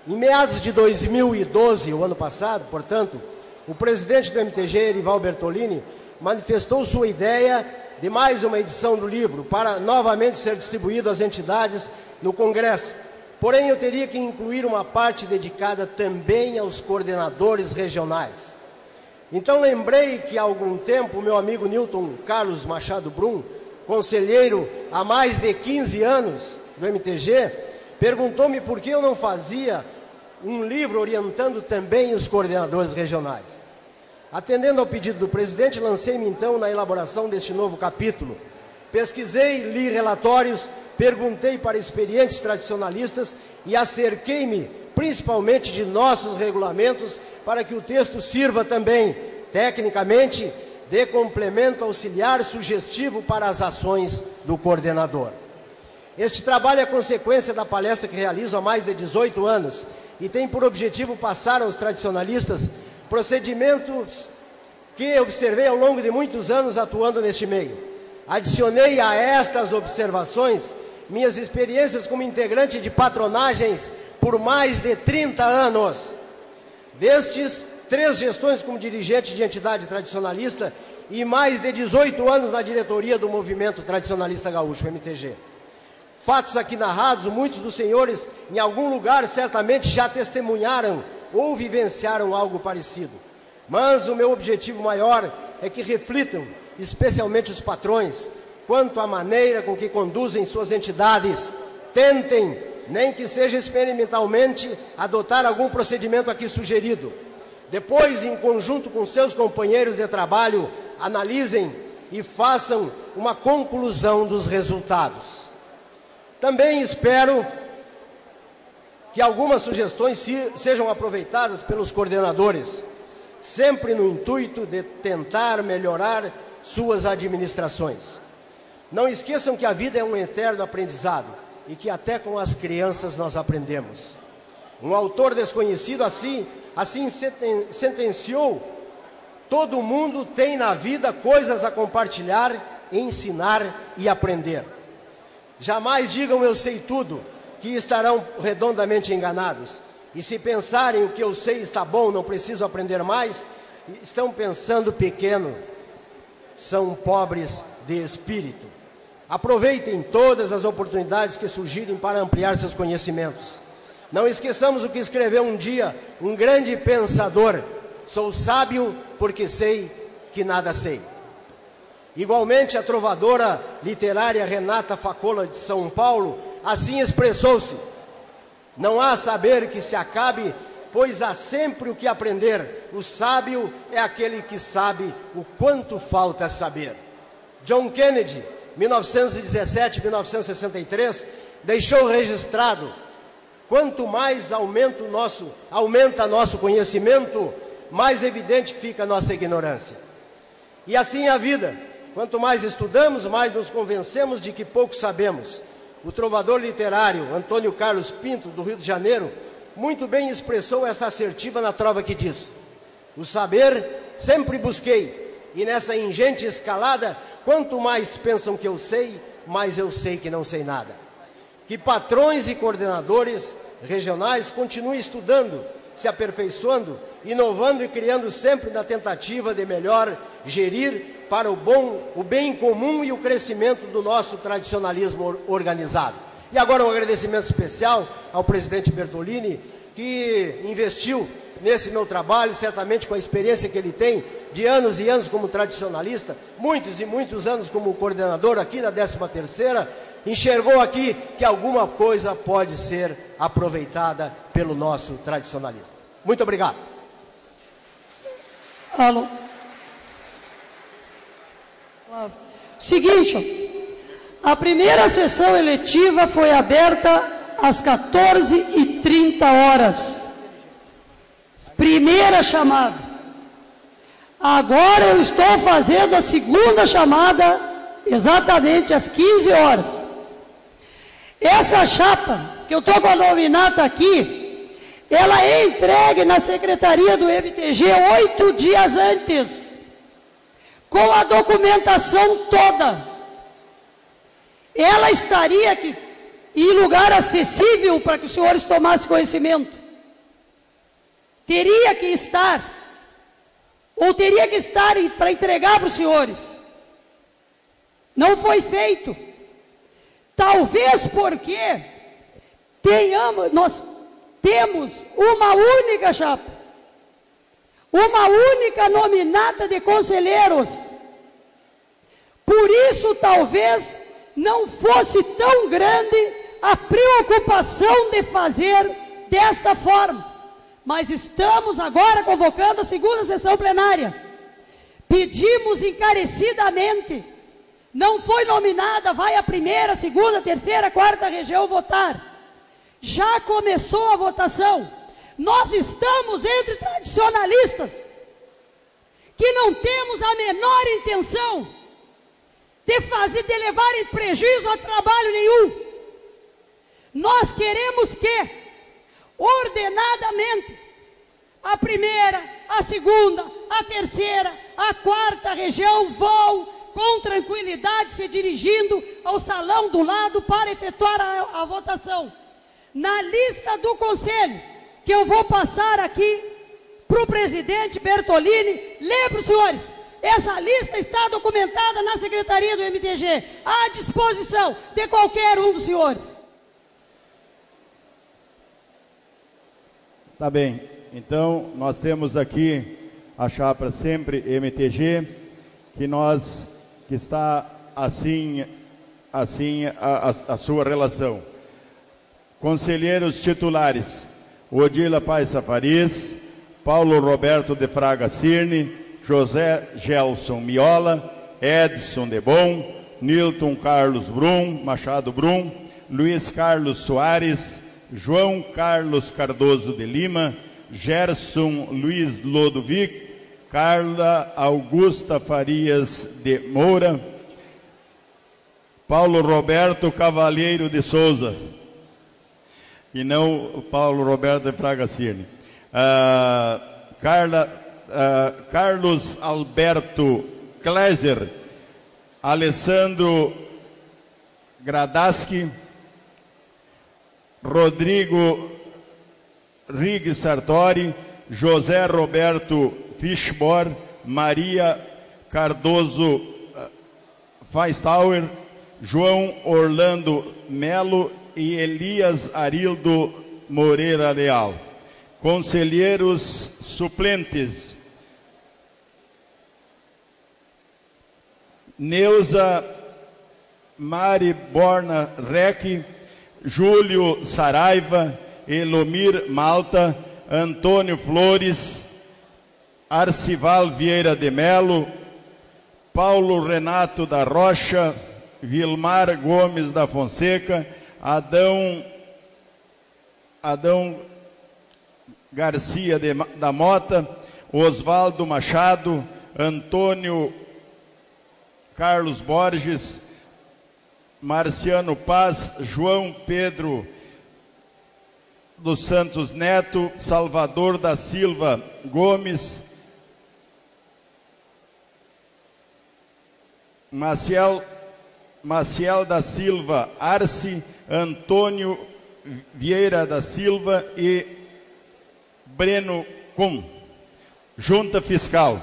Em meados de 2012, o ano passado, portanto, o presidente do MTG, Erival Bertolini, manifestou sua ideia de mais uma edição do livro, para novamente ser distribuído às entidades no Congresso. Porém, eu teria que incluir uma parte dedicada também aos coordenadores regionais. Então lembrei que há algum tempo o meu amigo Newton Carlos Machado Brum, conselheiro há mais de 15 anos do MTG, perguntou-me por que eu não fazia um livro orientando também os coordenadores regionais. Atendendo ao pedido do presidente, lancei-me então na elaboração deste novo capítulo. Pesquisei, li relatórios, perguntei para experientes tradicionalistas e acerquei-me principalmente de nossos regulamentos para que o texto sirva também, tecnicamente, de complemento auxiliar sugestivo para as ações do coordenador. Este trabalho é consequência da palestra que realizo há mais de 18 anos e tem por objetivo passar aos tradicionalistas procedimentos que observei ao longo de muitos anos atuando neste meio. Adicionei a estas observações minhas experiências como integrante de patronagens por mais de 30 anos. Destes, 3 gestões como dirigente de entidade tradicionalista e mais de 18 anos na diretoria do Movimento Tradicionalista Gaúcho, MTG. Fatos aqui narrados, muitos dos senhores em algum lugar certamente já testemunharam ou vivenciaram algo parecido. Mas o meu objetivo maior é que reflitam, especialmente os patrões, quanto à maneira com que conduzem suas entidades. Tentem, nem que seja experimentalmente, adotar algum procedimento aqui sugerido. Depois, em conjunto com seus companheiros de trabalho, analisem e façam uma conclusão dos resultados. Também espero que algumas sugestões sejam aproveitadas pelos coordenadores, sempre no intuito de tentar melhorar suas administrações. Não esqueçam que a vida é um eterno aprendizado e que até com as crianças nós aprendemos. Um autor desconhecido assim sentenciou: todo mundo tem na vida coisas a compartilhar, ensinar e aprender. Jamais digam eu sei tudo, que estarão redondamente enganados. E se pensarem o que eu sei está bom, não preciso aprender mais, estão pensando pequeno, são pobres de espírito. Aproveitem todas as oportunidades que surgirem para ampliar seus conhecimentos. Não esqueçamos o que escreveu um dia um grande pensador: sou sábio porque sei que nada sei. Igualmente, a trovadora literária Renata Facola de São Paulo assim expressou-se: não há saber que se acabe, pois há sempre o que aprender. O sábio é aquele que sabe o quanto falta saber. John Kennedy, 1917-1963, deixou registrado: quanto mais aumenta nosso conhecimento, mais evidente fica a nossa ignorância. E assim é a vida. Quanto mais estudamos, mais nos convencemos de que pouco sabemos. O trovador literário Antônio Carlos Pinto, do Rio de Janeiro, muito bem expressou essa assertiva na trova que diz: o saber sempre busquei, e nessa ingente escalada, quanto mais pensam que eu sei, mais eu sei que não sei nada. Que patrões e coordenadores regionais continuem estudando, se aperfeiçoando, inovando e criando sempre na tentativa de melhor gerir para o bem comum e o crescimento do nosso tradicionalismo organizado. E agora um agradecimento especial ao presidente Bertolini, que investiu nesse meu trabalho, certamente com a experiência que ele tem de anos e anos como tradicionalista, muitos e muitos anos como coordenador aqui na 13ª, enxergou aqui que alguma coisa pode ser aproveitada pelo nosso tradicionalismo. Muito obrigado. Alô. Seguinte, a primeira sessão eletiva foi aberta às 14h30. Primeira chamada. Agora eu estou fazendo a segunda chamada, exatamente às 15 horas. Essa chapa, que eu estou com a nominata aqui, ela é entregue na secretaria do MTG 8 dias antes, com a documentação toda. Ela estaria aqui em lugar acessível para que os senhores tomassem conhecimento. Teria que estar, ou teria que estar para entregar para os senhores. Não foi feito. Talvez porque nós temos uma única chapa, uma única nominata de conselheiros. Por isso, talvez não fosse tão grande a preocupação de fazer desta forma. Mas estamos agora convocando a segunda sessão plenária. Pedimos encarecidamente. Não foi nominada, vai a primeira, segunda, terceira, quarta região votar. Já começou a votação. Nós estamos entre tradicionalistas que não temos a menor intenção de levar em prejuízo a trabalho nenhum. Nós queremos que, ordenadamente, a primeira, a segunda, a terceira, a quarta região vão com tranquilidade se dirigindo ao salão do lado para efetuar a votação. Na lista do conselho, que eu vou passar aqui para o presidente Bertolini, lê para os senhores, essa lista está documentada na secretaria do MTG, à disposição de qualquer um dos senhores. Tá bem, então nós temos aqui a chapa sempre MTG, que está assim a sua relação. Conselheiros titulares: Odila Paz Safariz, Paulo Roberto de Fraga Cirne, José Gelson Miola, Edson de Bom, Nilton Carlos Brum, Machado Brum, Luiz Carlos Soares, João Carlos Cardoso de Lima, Gerson Luiz Lodovic, Carla Augusta Farias de Moura, Paulo Roberto Cavalheiro de Souza, e não o Paulo Roberto de Fraga Cirne. Carlos Alberto Kleiser, Alessandro Gradaski, Rodrigo Rig Sartori, José Roberto Fischbor, Maria Cardoso Feistauer, João Orlando Melo e Elias Arildo Moreira Leal. Conselheiros suplentes: Neuza Mari Borna Rec, Júlio Saraiva, Elomir Malta, Antônio Flores, Arcival Vieira de Melo, Paulo Renato da Rocha, Vilmar Gomes da Fonseca, Adão Garcia da Mota, Oswaldo Machado, Antônio Carlos Borges, Marciano Paz, João Pedro dos Santos Neto, Salvador da Silva Gomes, Maciel da Silva Arce, Antônio Vieira da Silva e Breno Kuhn. Junta Fiscal: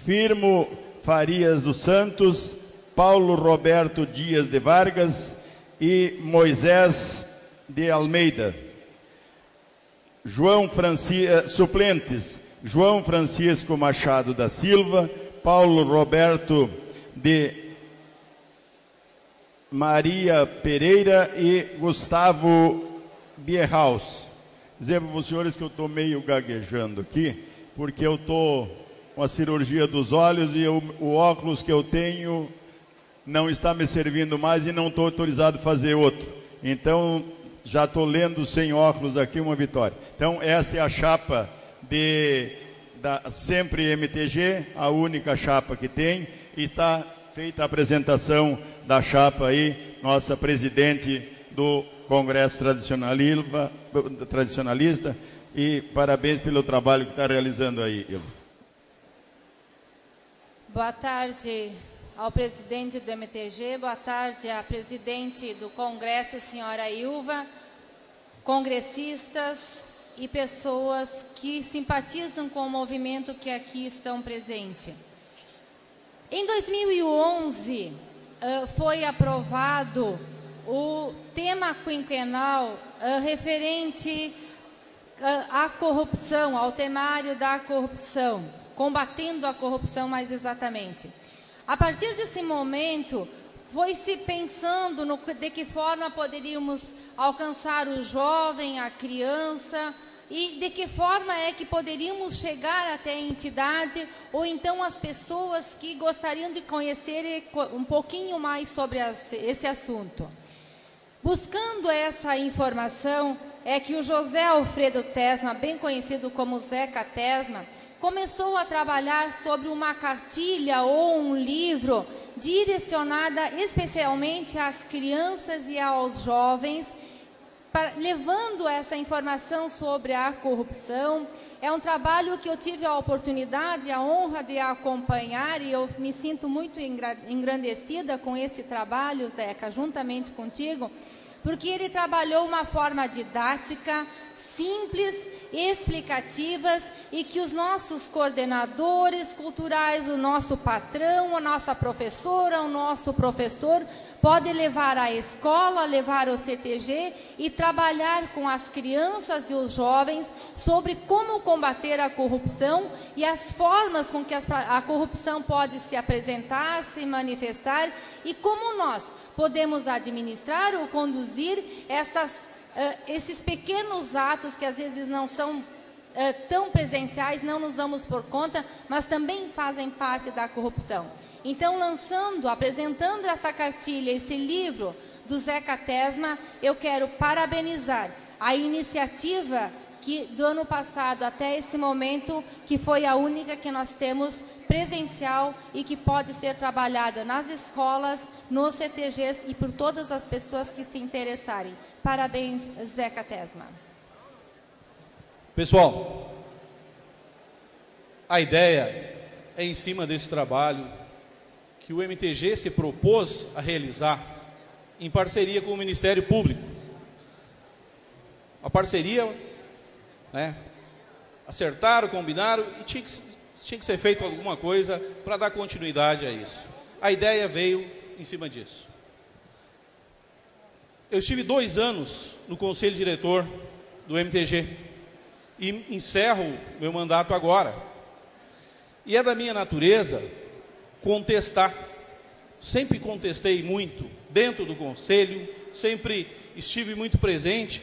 Firmo Farias dos Santos, Paulo Roberto Dias de Vargas e Moisés de Almeida. Suplentes: João Francisco Machado da Silva, Paulo Roberto de Maria Pereira e Gustavo Bierhaus. Dizer para os senhores que eu estou meio gaguejando aqui, porque eu estou com a cirurgia dos olhos e o óculos que eu tenho não está me servindo mais e não estou autorizado a fazer outro. Então, já estou lendo sem óculos aqui, uma vitória. Então, essa é a chapa da Sempre MTG, a única chapa que tem, e está feita a apresentação da chapa aí, nossa presidente do Congresso Tradicionalista, e parabéns pelo trabalho que está realizando aí, Ilva. Boa tarde ao presidente do MTG, boa tarde à presidente do Congresso, senhora Ilva, congressistas e pessoas que simpatizam com o movimento que aqui estão presentes. Em 2011, foi aprovado o tema quinquenal referente à corrupção, ao temário da corrupção, combatendo a corrupção mais exatamente. A partir desse momento, foi-se pensando de que forma poderíamos alcançar o jovem, a criança, e de que forma é que poderíamos chegar até a entidade, ou então as pessoas que gostariam de conhecer um pouquinho mais sobre esse assunto. Buscando essa informação, é que o José Alfredo Tesma, bem conhecido como Zeca Tesma, começou a trabalhar sobre uma cartilha ou um livro direcionada especialmente às crianças e aos jovens, levando essa informação sobre a corrupção. É um trabalho que eu tive a oportunidade, a honra de acompanhar, e eu me sinto muito engrandecida com esse trabalho, Zeca, juntamente contigo, porque ele trabalhou uma forma didática, simples, explicativas, e que os nossos coordenadores culturais, o nosso patrão, a nossa professora, o nosso professor, pode levar à escola, levar ao CTG e trabalhar com as crianças e os jovens sobre como combater a corrupção e as formas com que a corrupção pode se apresentar, se manifestar, e como nós podemos administrar ou conduzir esses pequenos atos que às vezes não são tão presenciais, não nos damos por conta, mas também fazem parte da corrupção. Então, apresentando essa cartilha, esse livro do Zeca Tesma, eu quero parabenizar a iniciativa que do ano passado até esse momento, que foi a única que nós temos presencial e que pode ser trabalhada nas escolas, nos CTGs e por todas as pessoas que se interessarem. Parabéns, Zeca Tesma. Pessoal, a ideia é em cima desse trabalho que o MTG se propôs a realizar em parceria com o Ministério Público. A parceria, né, acertaram, combinaram e tinha que ser feito alguma coisa para dar continuidade a isso. A ideia veio em cima disso. Eu estive 2 anos no Conselho Diretor do MTG e encerro meu mandato agora. E é da minha natureza contestar. Sempre contestei muito dentro do Conselho, sempre estive muito presente.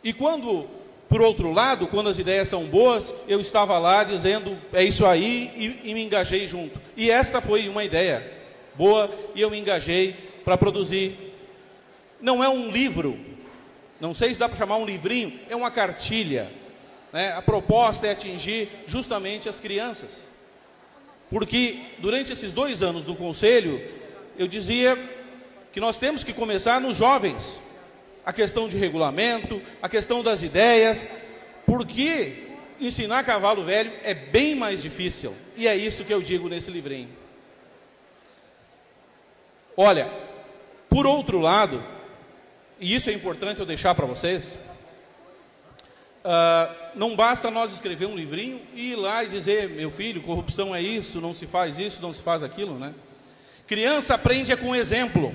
E quando, por outro lado, quando as ideias são boas, eu estava lá dizendo, é isso aí, e me engajei junto. E esta foi uma ideia boa e eu me engajei para produzir. Não é um livro, não sei se dá para chamar um livrinho, é uma cartilha, né? A proposta é atingir justamente as crianças. Porque durante esses 2 anos do Conselho, eu dizia que nós temos que começar nos jovens. A questão de regulamento, a questão das ideias, porque ensinar cavalo velho é bem mais difícil. E é isso que eu digo nesse livrinho. Olha, por outro lado, e isso é importante eu deixar para vocês, não basta nós escrever um livrinho e ir lá e dizer, meu filho, corrupção é isso, não se faz aquilo, né? Criança aprende com exemplo.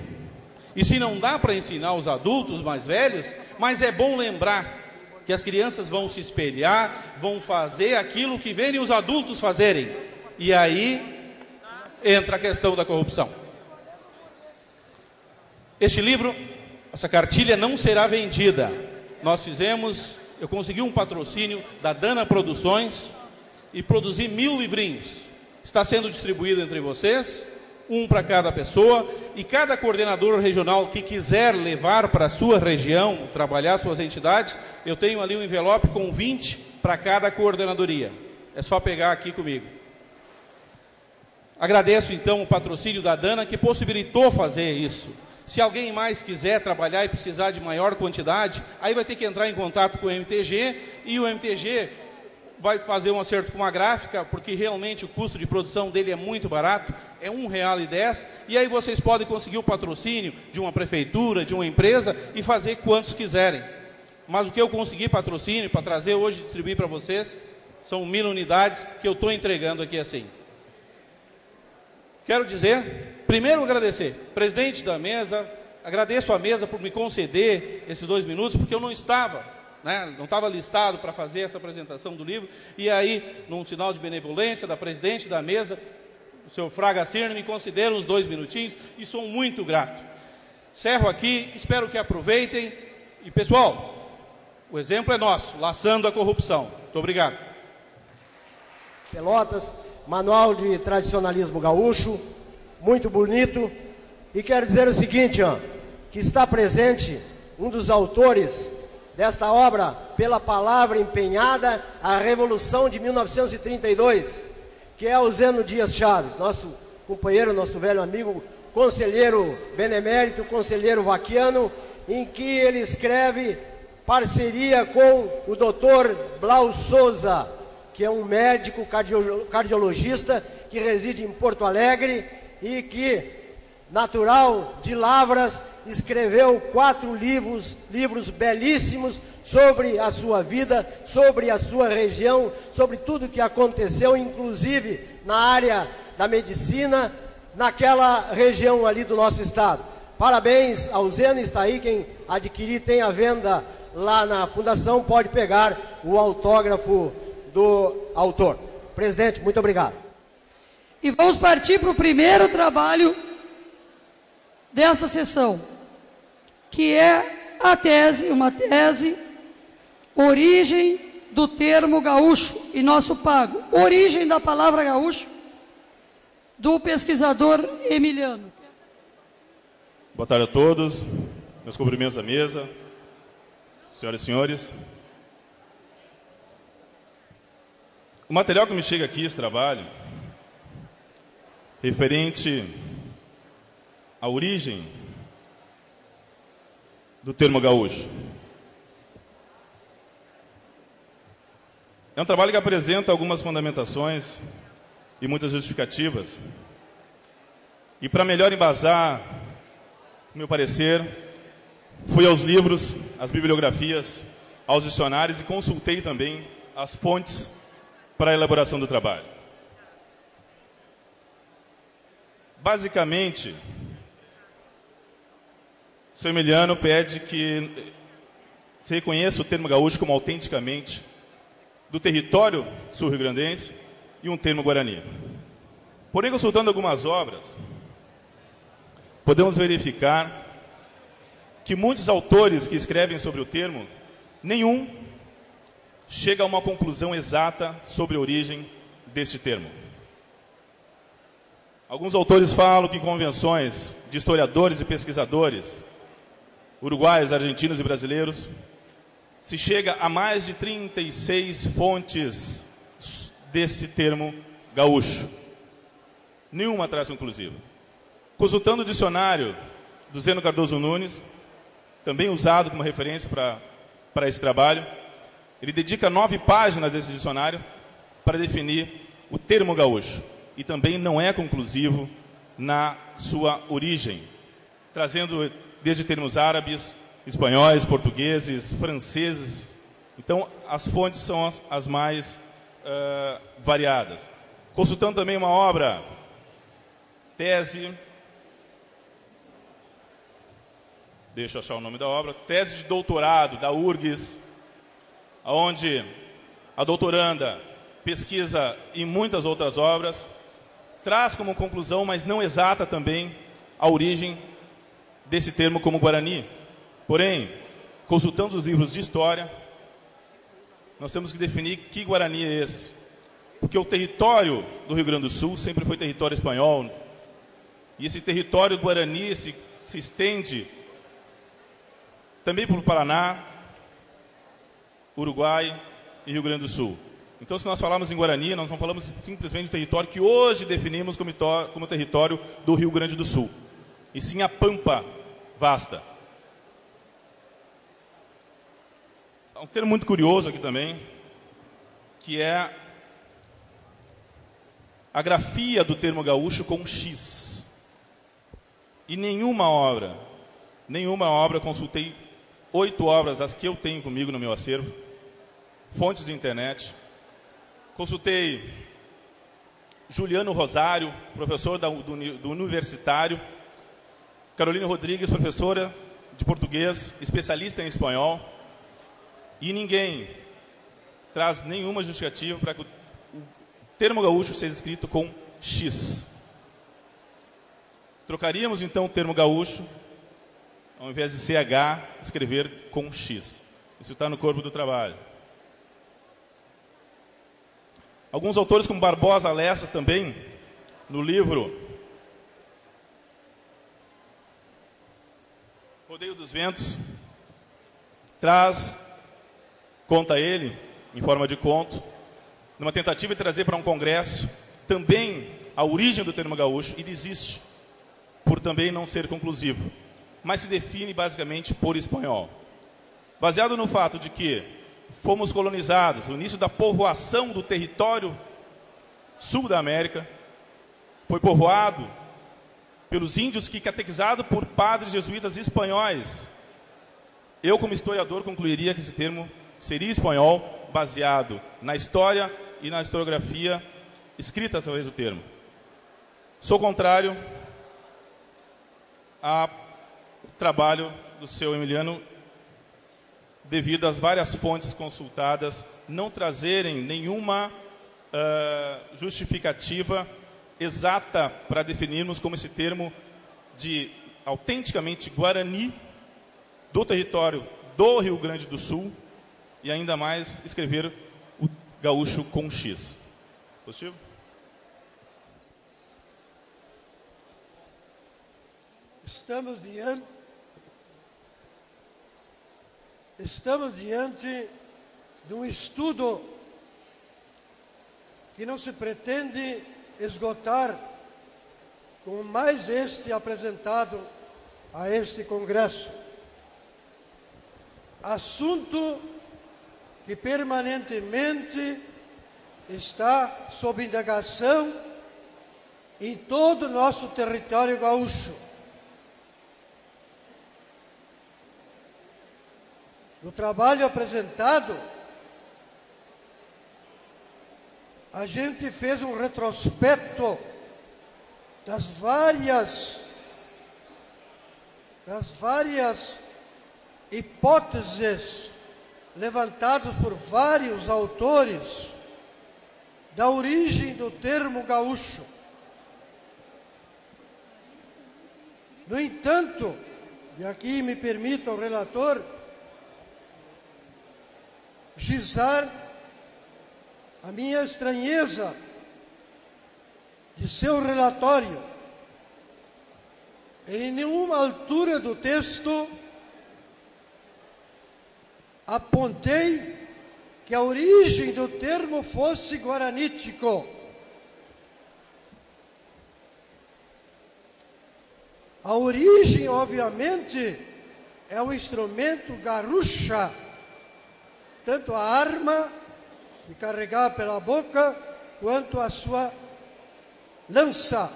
E se não dá para ensinar os adultos mais velhos, mas é bom lembrar que as crianças vão se espelhar, vão fazer aquilo que verem os adultos fazerem. E aí entra a questão da corrupção. Este livro, essa cartilha não será vendida. Eu consegui um patrocínio da Dana Produções e produzi 1000 livrinhos. Está sendo distribuído entre vocês, um para cada pessoa, e cada coordenador regional que quiser levar para a sua região, trabalhar suas entidades, eu tenho ali um envelope com 20 para cada coordenadoria. É só pegar aqui comigo. Agradeço então o patrocínio da Dana que possibilitou fazer isso. Se alguém mais quiser trabalhar e precisar de maior quantidade, aí vai ter que entrar em contato com o MTG, e o MTG vai fazer um acerto com uma gráfica, porque realmente o custo de produção dele é muito barato, é R$1,10, e aí vocês podem conseguir o patrocínio de uma prefeitura, de uma empresa, e fazer quantos quiserem. Mas o que eu consegui patrocínio para trazer hoje e distribuir para vocês, são 1000 unidades que eu estou entregando aqui assim. Quero dizer, primeiro agradecer, presidente da mesa, agradeço a mesa por me conceder esses 2 minutos, porque eu não estava listado para fazer essa apresentação do livro, e aí, num sinal de benevolência da presidente da mesa, o senhor Fraga Cirne, me concederam os 2 minutinhos, e sou muito grato. Encerro aqui, espero que aproveitem, e pessoal, o exemplo é nosso, laçando a corrupção. Muito obrigado. Pelotas, Manual de Tradicionalismo Gaúcho, muito bonito, e quero dizer o seguinte, que está presente um dos autores desta obra, Pela Palavra Empenhada, a Revolução de 1932, que é o Zeno Dias Chaves, nosso companheiro, nosso velho amigo, conselheiro benemérito, conselheiro vaquiano, em que ele escreve parceria com o Dr. Blau Souza, que é um médico cardiologista que reside em Porto Alegre e que, natural de Lavras, escreveu 4 livros belíssimos sobre a sua vida, sobre a sua região, sobre tudo que aconteceu, inclusive na área da medicina, naquela região ali do nosso estado. Parabéns ao Zeno, está aí, quem adquirir tem a venda lá na fundação, pode pegar o autógrafo do autor. Presidente, muito obrigado. E vamos partir para o primeiro trabalho dessa sessão, que é a tese, uma tese, origem do termo gaúcho e nosso pago. Origem da palavra gaúcho, do pesquisador Emiliano. Boa tarde a todos, meus cumprimentos à mesa, senhoras e senhores. O material que me chega aqui, esse trabalho, referente à origem do termo gaúcho. É um trabalho que apresenta algumas fundamentações e muitas justificativas. E para melhor embasar o meu parecer, fui aos livros, às bibliografias, aos dicionários e consultei também as fontes para a elaboração do trabalho. Basicamente, o senhor Emiliano pede que se reconheça o termo gaúcho como autenticamente do território sul-rio-grandense e um termo guarani. Porém, consultando algumas obras, podemos verificar que muitos autores que escrevem sobre o termo, nenhum chega a uma conclusão exata sobre a origem deste termo. Alguns autores falam que em convenções de historiadores e pesquisadores, uruguaios, argentinos e brasileiros, se chega a mais de 36 fontes desse termo gaúcho. Nenhuma traz conclusiva. Consultando o dicionário do Zeno Cardoso Nunes, também usado como referência para esse trabalho, ele dedica 9 páginas desse dicionário para definir o termo gaúcho. E também não é conclusivo na sua origem, trazendo desde termos árabes, espanhóis, portugueses, franceses. Então, as fontes são as mais variadas. Consultando também uma obra, tese, deixa eu achar o nome da obra, tese de doutorado da URGS, onde a doutoranda pesquisa em muitas outras obras, traz como conclusão, mas não exata também, a origem desse termo como Guarani. Porém, consultando os livros de história, nós temos que definir que Guarani é esse. Porque o território do Rio Grande do Sul sempre foi território espanhol. E esse território Guarani se estende também para o Paraná, Uruguai e Rio Grande do Sul. Então, se nós falarmos em Guarani, nós não falamos simplesmente do território que hoje definimos como território do Rio Grande do Sul, e sim a pampa vasta. Há um termo muito curioso aqui também, que é a grafia do termo gaúcho com X. E nenhuma obra, consultei 8 obras, as que eu tenho comigo no meu acervo, fontes de internet. Consultei Juliano Rosário, professor do Universitário, Carolina Rodrigues, professora de português, especialista em espanhol, e ninguém traz nenhuma justificativa para que o termo gaúcho seja escrito com X. Trocaríamos então o termo gaúcho, ao invés de CH, escrever com X. Isso está no corpo do trabalho. Alguns autores, como Barbosa Lessa, também, no livro Rodeio dos Ventos, conta ele, em forma de conto, numa tentativa de trazer para um congresso também a origem do termo gaúcho, e desiste, por também não ser conclusivo, mas se define basicamente por espanhol. Baseado no fato de que fomos colonizados, o início da povoação do território sul da América foi povoado pelos índios que, catequizados por padres jesuítas espanhóis, eu, como historiador, concluiria que esse termo seria espanhol, baseado na história e na historiografia escrita através do termo. Sou contrário ao trabalho do seu Emiliano, devido às várias fontes consultadas não trazerem nenhuma justificativa exata para definirmos como esse termo de autenticamente Guarani do território do Rio Grande do Sul, e ainda mais escrever o gaúcho com X. Positivo? Estamos diante de um estudo que não se pretende esgotar com mais este apresentado a este Congresso. Assunto que permanentemente está sob indagação em todo o nosso território gaúcho. No trabalho apresentado, a gente fez um retrospecto das várias hipóteses levantadas por vários autores da origem do termo gaúcho. No entanto, e aqui me permita o relator gizar a minha estranheza de seu relatório. Em nenhuma altura do texto apontei que a origem do termo fosse guaranítico. A origem, obviamente, é o instrumento garrucha, tanto a arma de carregar pela boca, quanto a sua lança,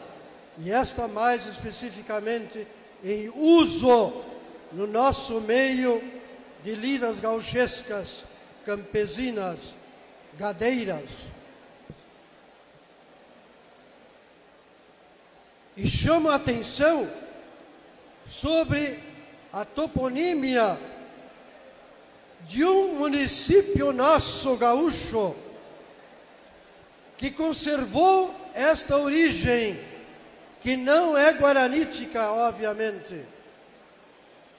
e esta mais especificamente em uso no nosso meio de lidas gauchescas, campesinas, gadeiras. E chamo a atenção sobre a toponímia de um município nosso gaúcho que conservou esta origem, que não é guaranítica, obviamente.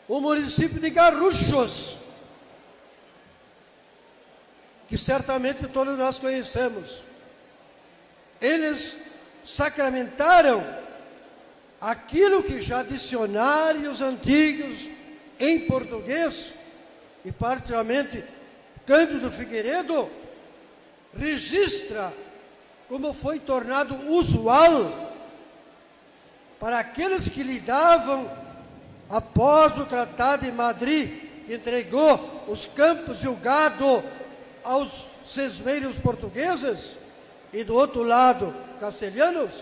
O município de Garruchos, que certamente todos nós conhecemos. Eles sacramentaram aquilo que já dicionários antigos em português, e particularmente Cândido Figueiredo, registra como foi tornado usual para aqueles que lidavam após o Tratado de Madrid, que entregou os campos e o gado aos sesmeiros portugueses, e do outro lado, castelhanos,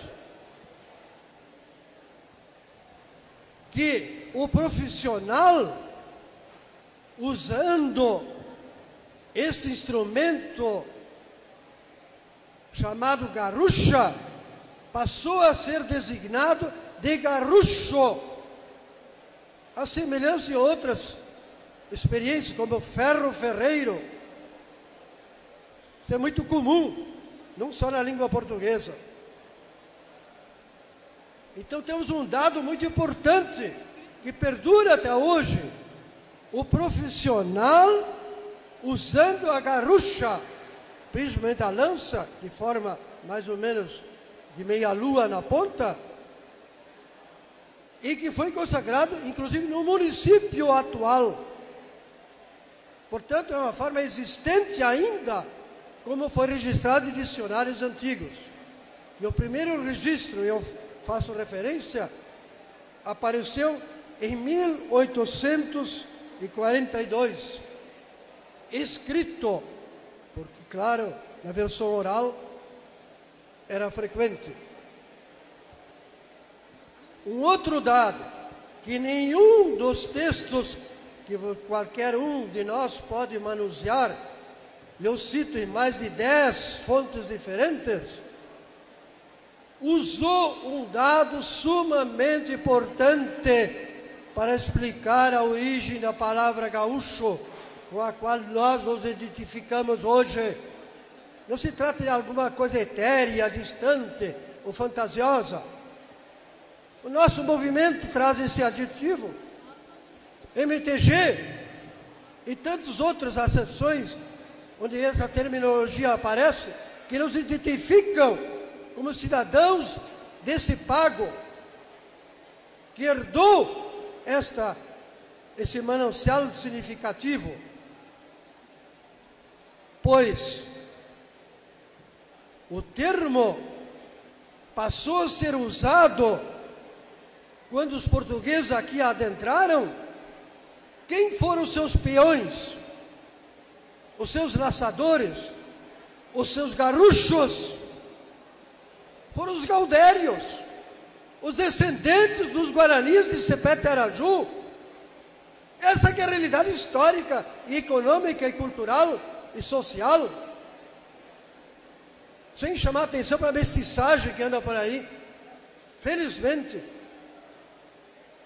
que o profissional, usando esse instrumento chamado garrucha, passou a ser designado de garrucho, a semelhança de outras experiências, como ferro ferreiro. Isso é muito comum, não só na língua portuguesa. Então temos um dado muito importante, que perdura até hoje. O profissional, usando a garrucha, principalmente a lança, de forma mais ou menos de meia lua na ponta, e que foi consagrado, inclusive, no município atual. Portanto, é uma forma existente ainda, como foi registrado em dicionários antigos. E o primeiro registro, eu faço referência, apareceu em 1842, escrito, porque, claro, na versão oral era frequente. Um outro dado, que nenhum dos textos que qualquer um de nós pode manusear, eu cito em mais de 10 fontes diferentes, usou um dado sumamente importante para explicar a origem da palavra gaúcho, com a qual nós nos identificamos hoje. Não se trata de alguma coisa etérea, distante ou fantasiosa. O nosso movimento traz esse adjetivo. MTG e tantas outras acepções onde essa terminologia aparece, que nos identificam como cidadãos desse pago, que herdou esse manancial significativo. Pois o termo passou a ser usado quando os portugueses aqui adentraram. Quem foram os seus peões, os seus laçadores, os seus gaúchos? Foram os gaudérios, os descendentes dos guaranis de Sepeteraju. Essa que é a realidade histórica, e econômica, e cultural, e social. Sem chamar atenção para a mestiçagem que anda por aí. Felizmente.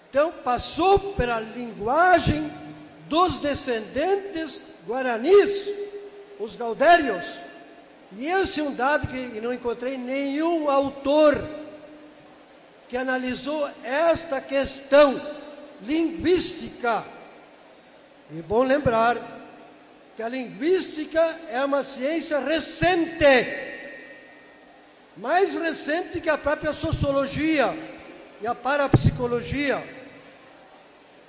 Então, passou pela linguagem dos descendentes guaranis, os gaudérios. E esse é um dado que não encontrei nenhum autor que analisou esta questão linguística. E é bom lembrar que a linguística é uma ciência recente, mais recente que a própria sociologia e a parapsicologia.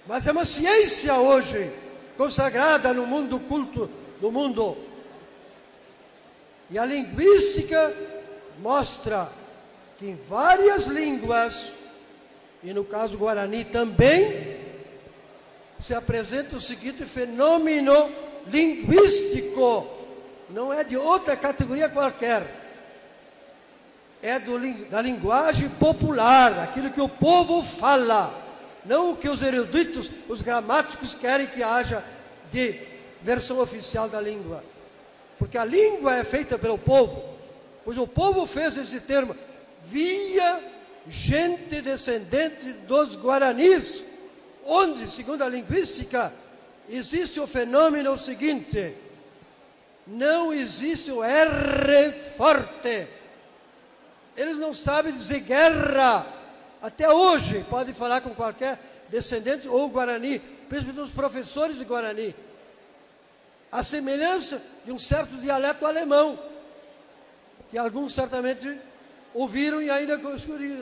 Mas é uma ciência hoje, consagrada no mundo culto do mundo. E a linguística mostra que em várias línguas, e no caso guarani também, se apresenta o seguinte fenômeno linguístico. Não é de outra categoria qualquer. É da linguagem popular, aquilo que o povo fala. Não o que os eruditos, os gramáticos querem que haja de versão oficial da língua. Porque a língua é feita pelo povo. Pois o povo fez esse termo via gente descendente dos guaranis, onde, segundo a linguística, existe o fenômeno seguinte: não existe o R forte. Eles não sabem dizer guerra. Até hoje, pode falar com qualquer descendente ou guarani, principalmente os professores de guarani. A semelhança de um certo dialeto alemão, que alguns certamente ouviram e ainda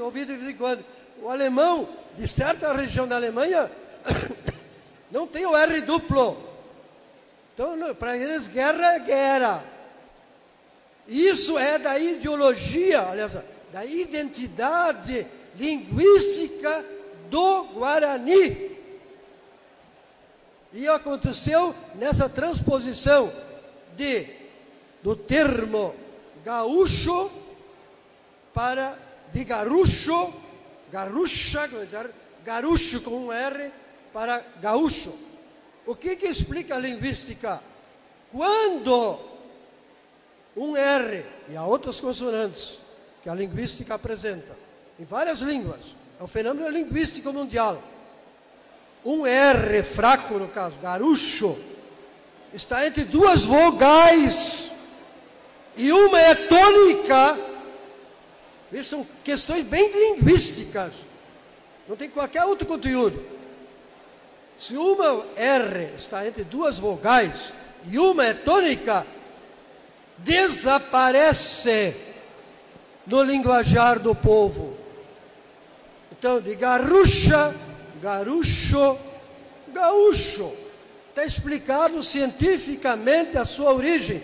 ouviram de vez em quando. O alemão, de certa região da Alemanha, não tem o R duplo. Então, para eles, guerra é guerra. Isso é da ideologia, aliás, da identidade linguística do Guarani. E aconteceu nessa transposição do termo gaúcho de garucho, garucha, garucho com um R, para gaúcho. O que explica a linguística? Quando um R, e há outras consonantes que a linguística apresenta, em várias línguas, é um fenômeno linguístico mundial. Um R fraco, no caso, gaúcho, está entre duas vogais, e uma é tônica. Isso são questões bem linguísticas, não tem qualquer outro conteúdo. Se uma R está entre duas vogais e uma é tônica, desaparece no linguajar do povo. Então, de garrucha, gaúcho, gaúcho. Está explicado cientificamente a sua origem,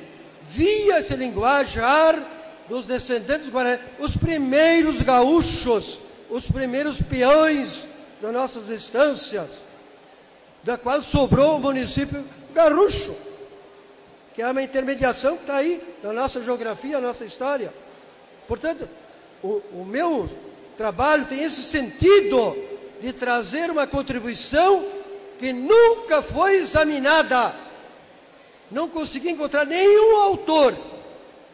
via esse linguajar dos descendentes guarani, os primeiros gaúchos, os primeiros peões das nossas estâncias, da qual sobrou o município gaúcho, que é uma intermediação que está aí na nossa geografia, na nossa história. Portanto, o meu trabalho tem esse sentido de trazer uma contribuição que nunca foi examinada. Não consegui encontrar nenhum autor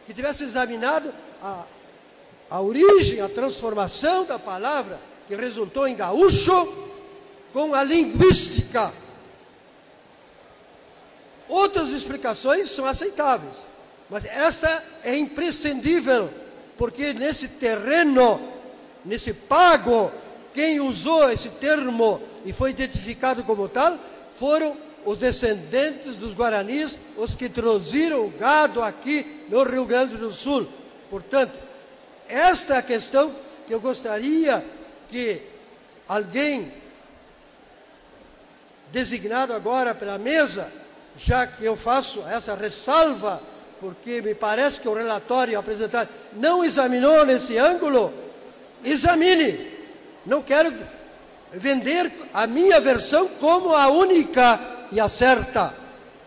que tivesse examinado a origem, a transformação da palavra que resultou em gaúcho com a linguística. Outras explicações são aceitáveis, mas essa é imprescindível, porque nesse terreno, nesse pago, quem usou esse termo e foi identificado como tal foram os descendentes dos guaranis, os que introduziram o gado aqui no Rio Grande do Sul. Portanto, esta é a questão que eu gostaria que alguém designado agora pela mesa, já que eu faço essa ressalva porque me parece que o relatório apresentado não examinou nesse ângulo, examine. Não quero vender a minha versão como a única e a certa,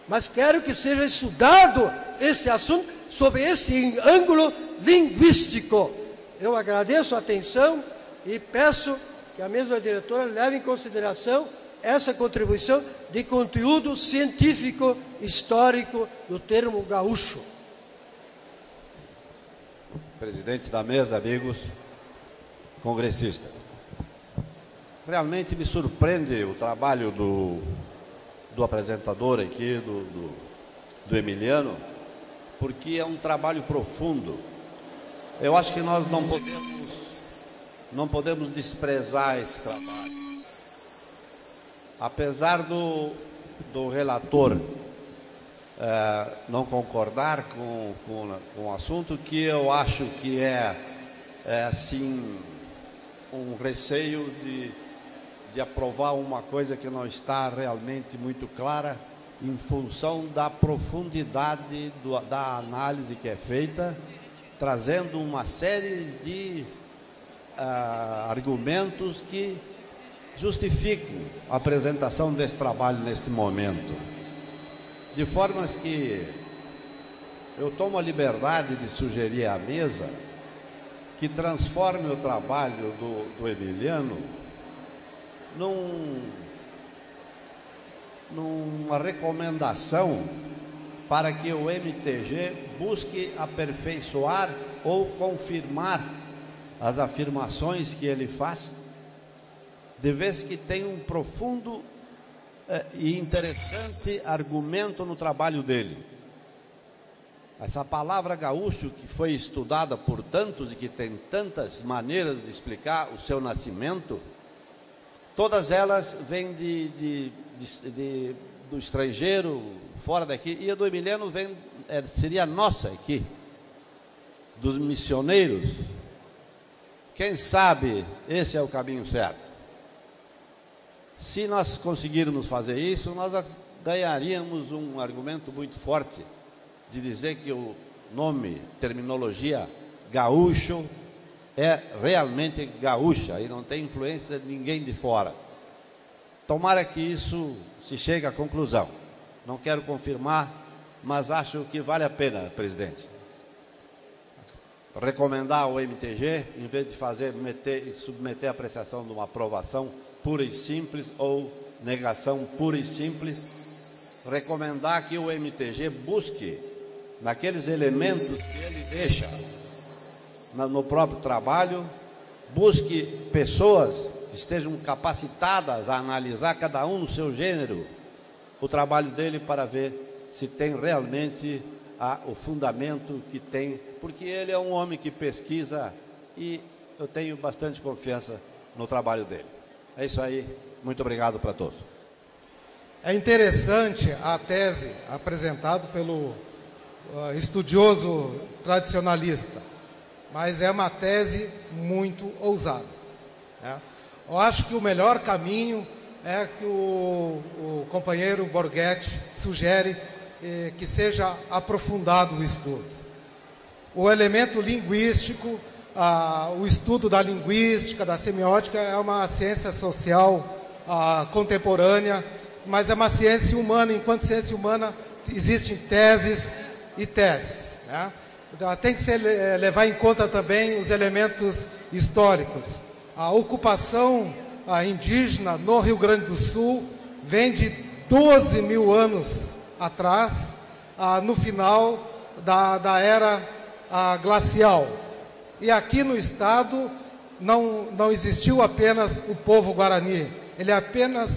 mas quero que seja estudado esse assunto sob esse ângulo linguístico. Eu agradeço a atenção e peço que a mesa diretora leve em consideração essa contribuição de conteúdo científico histórico do termo gaúcho. Presidente da mesa, amigos congressistas, realmente me surpreende o trabalho do apresentador aqui, do Emiliano, porque é um trabalho profundo. Eu acho que nós não podemos desprezar esse trabalho. Apesar do relator não concordar com o assunto, que eu acho que é assim, um receio de aprovar uma coisa que não está realmente muito clara, em função da profundidade da análise que é feita, trazendo uma série de argumentos que justificam a apresentação desse trabalho neste momento. De forma que eu tomo a liberdade de sugerir à mesa que transforme o trabalho do Emiliano numa recomendação para que o MTG busque aperfeiçoar ou confirmar as afirmações que ele faz, de vez que tem um profundo e interessante argumento no trabalho dele. Essa palavra gaúcho, que foi estudada por tantos e que tem tantas maneiras de explicar o seu nascimento, todas elas vêm do estrangeiro, fora daqui, e a do Emiliano seria nossa aqui, dos missioneiros. Quem sabe esse é o caminho certo. Se nós conseguirmos fazer isso, nós ganharíamos um argumento muito forte de dizer que o nome, terminologia gaúcho, é realmente gaúcha e não tem influência de ninguém de fora. Tomara que isso se chegue à conclusão. Não quero confirmar, mas acho que vale a pena, presidente, recomendar ao MTG, em vez de submeter a apreciação de uma aprovação pura e simples ou negação pura e simples, recomendar que o MTG busque naqueles elementos que ele deixa no próprio trabalho, busque pessoas que estejam capacitadas a analisar, cada um no seu gênero, o trabalho dele, para ver se tem realmente o fundamento que tem, porque ele é um homem que pesquisa e eu tenho bastante confiança no trabalho dele. É isso aí, muito obrigado para todos. É interessante a tese apresentada pelo estudioso tradicionalista, mas é uma tese muito ousada, né? Eu acho que o melhor caminho é que o companheiro Borghetti sugere que seja aprofundado o estudo. O elemento linguístico, o estudo da linguística, da semiótica, é uma ciência social contemporânea, mas é uma ciência humana. Enquanto ciência humana, existem teses e teses, né? Tem que levar em conta também os elementos históricos. A ocupação indígena no Rio Grande do Sul vem de 12 mil anos atrás, no final da era glacial. E aqui no estado não existiu apenas o povo guarani, ele é apenas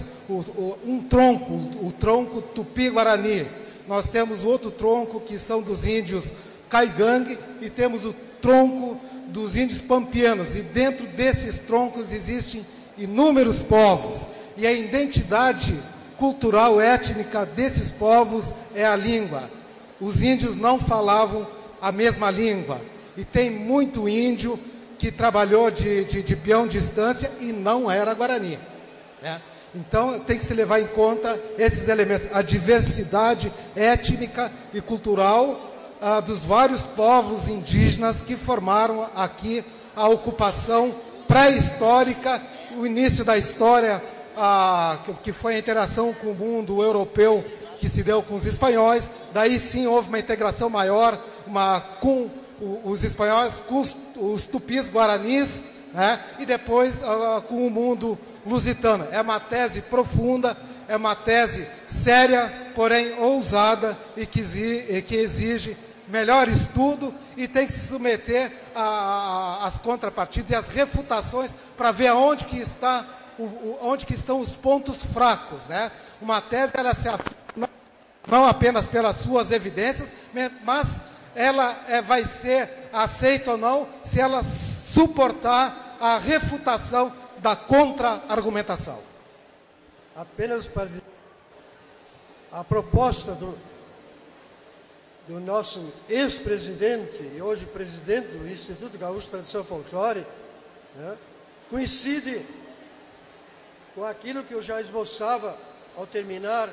um tronco, o tronco tupi-guarani. Nós temos outro tronco que são dos índios caigangue e temos o tronco dos índios pampianos, e dentro desses troncos existem inúmeros povos, e a identidade cultural étnica desses povos é a língua. Os índios não falavam a mesma língua, e tem muito índio que trabalhou de peão de distância e não era guarani, né? Então tem que se levar em conta esses elementos, a diversidade étnica e cultural dos vários povos indígenas que formaram aqui a ocupação pré-histórica, o início da história, que foi a interação com o mundo europeu que se deu com os espanhóis. Daí sim houve uma integração maior com os espanhóis, com os tupis guaranis, né? E depois com o mundo lusitano. É uma tese profunda, é uma tese séria, porém ousada e que exige melhor estudo e tem que se submeter às contrapartidas e às refutações para ver onde que estão os pontos fracos, né? Uma tese, ela se afirma não apenas pelas suas evidências, mas ela vai ser aceita ou não se ela suportar a refutação da contra-argumentação. Apenas para dizer, a proposta do nosso ex-presidente e hoje presidente do Instituto Gaúcho de Tradição e Folclore, né, coincide com aquilo que eu já esboçava ao terminar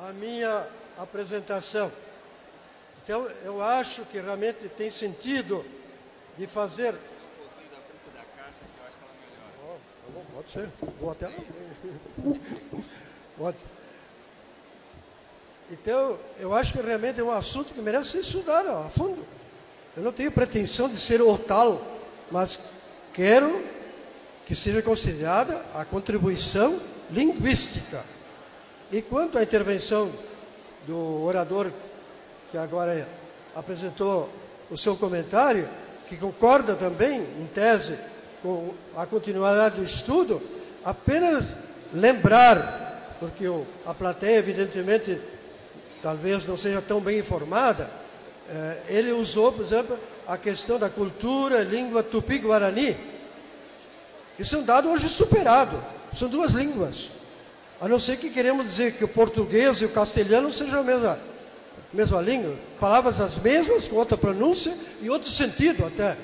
a minha apresentação. Então, eu acho que realmente tem sentido de fazer... Pode ser, vou até lá. Pode. Então, eu acho que realmente é um assunto que merece ser estudado a fundo. Eu não tenho pretensão de ser o tal, mas quero que seja considerada a contribuição linguística. E quanto à intervenção do orador que agora apresentou o seu comentário, que concorda também, em tese, com a continuidade do estudo, apenas lembrar, porque a plateia, evidentemente, talvez não seja tão bem informada, ele usou, por exemplo, a questão da cultura, língua tupi-guarani. Isso é um dado hoje superado. São duas línguas. A não ser que queremos dizer que o português e o castelhano sejam a mesma língua. Palavras as mesmas, com outra pronúncia e outro sentido até.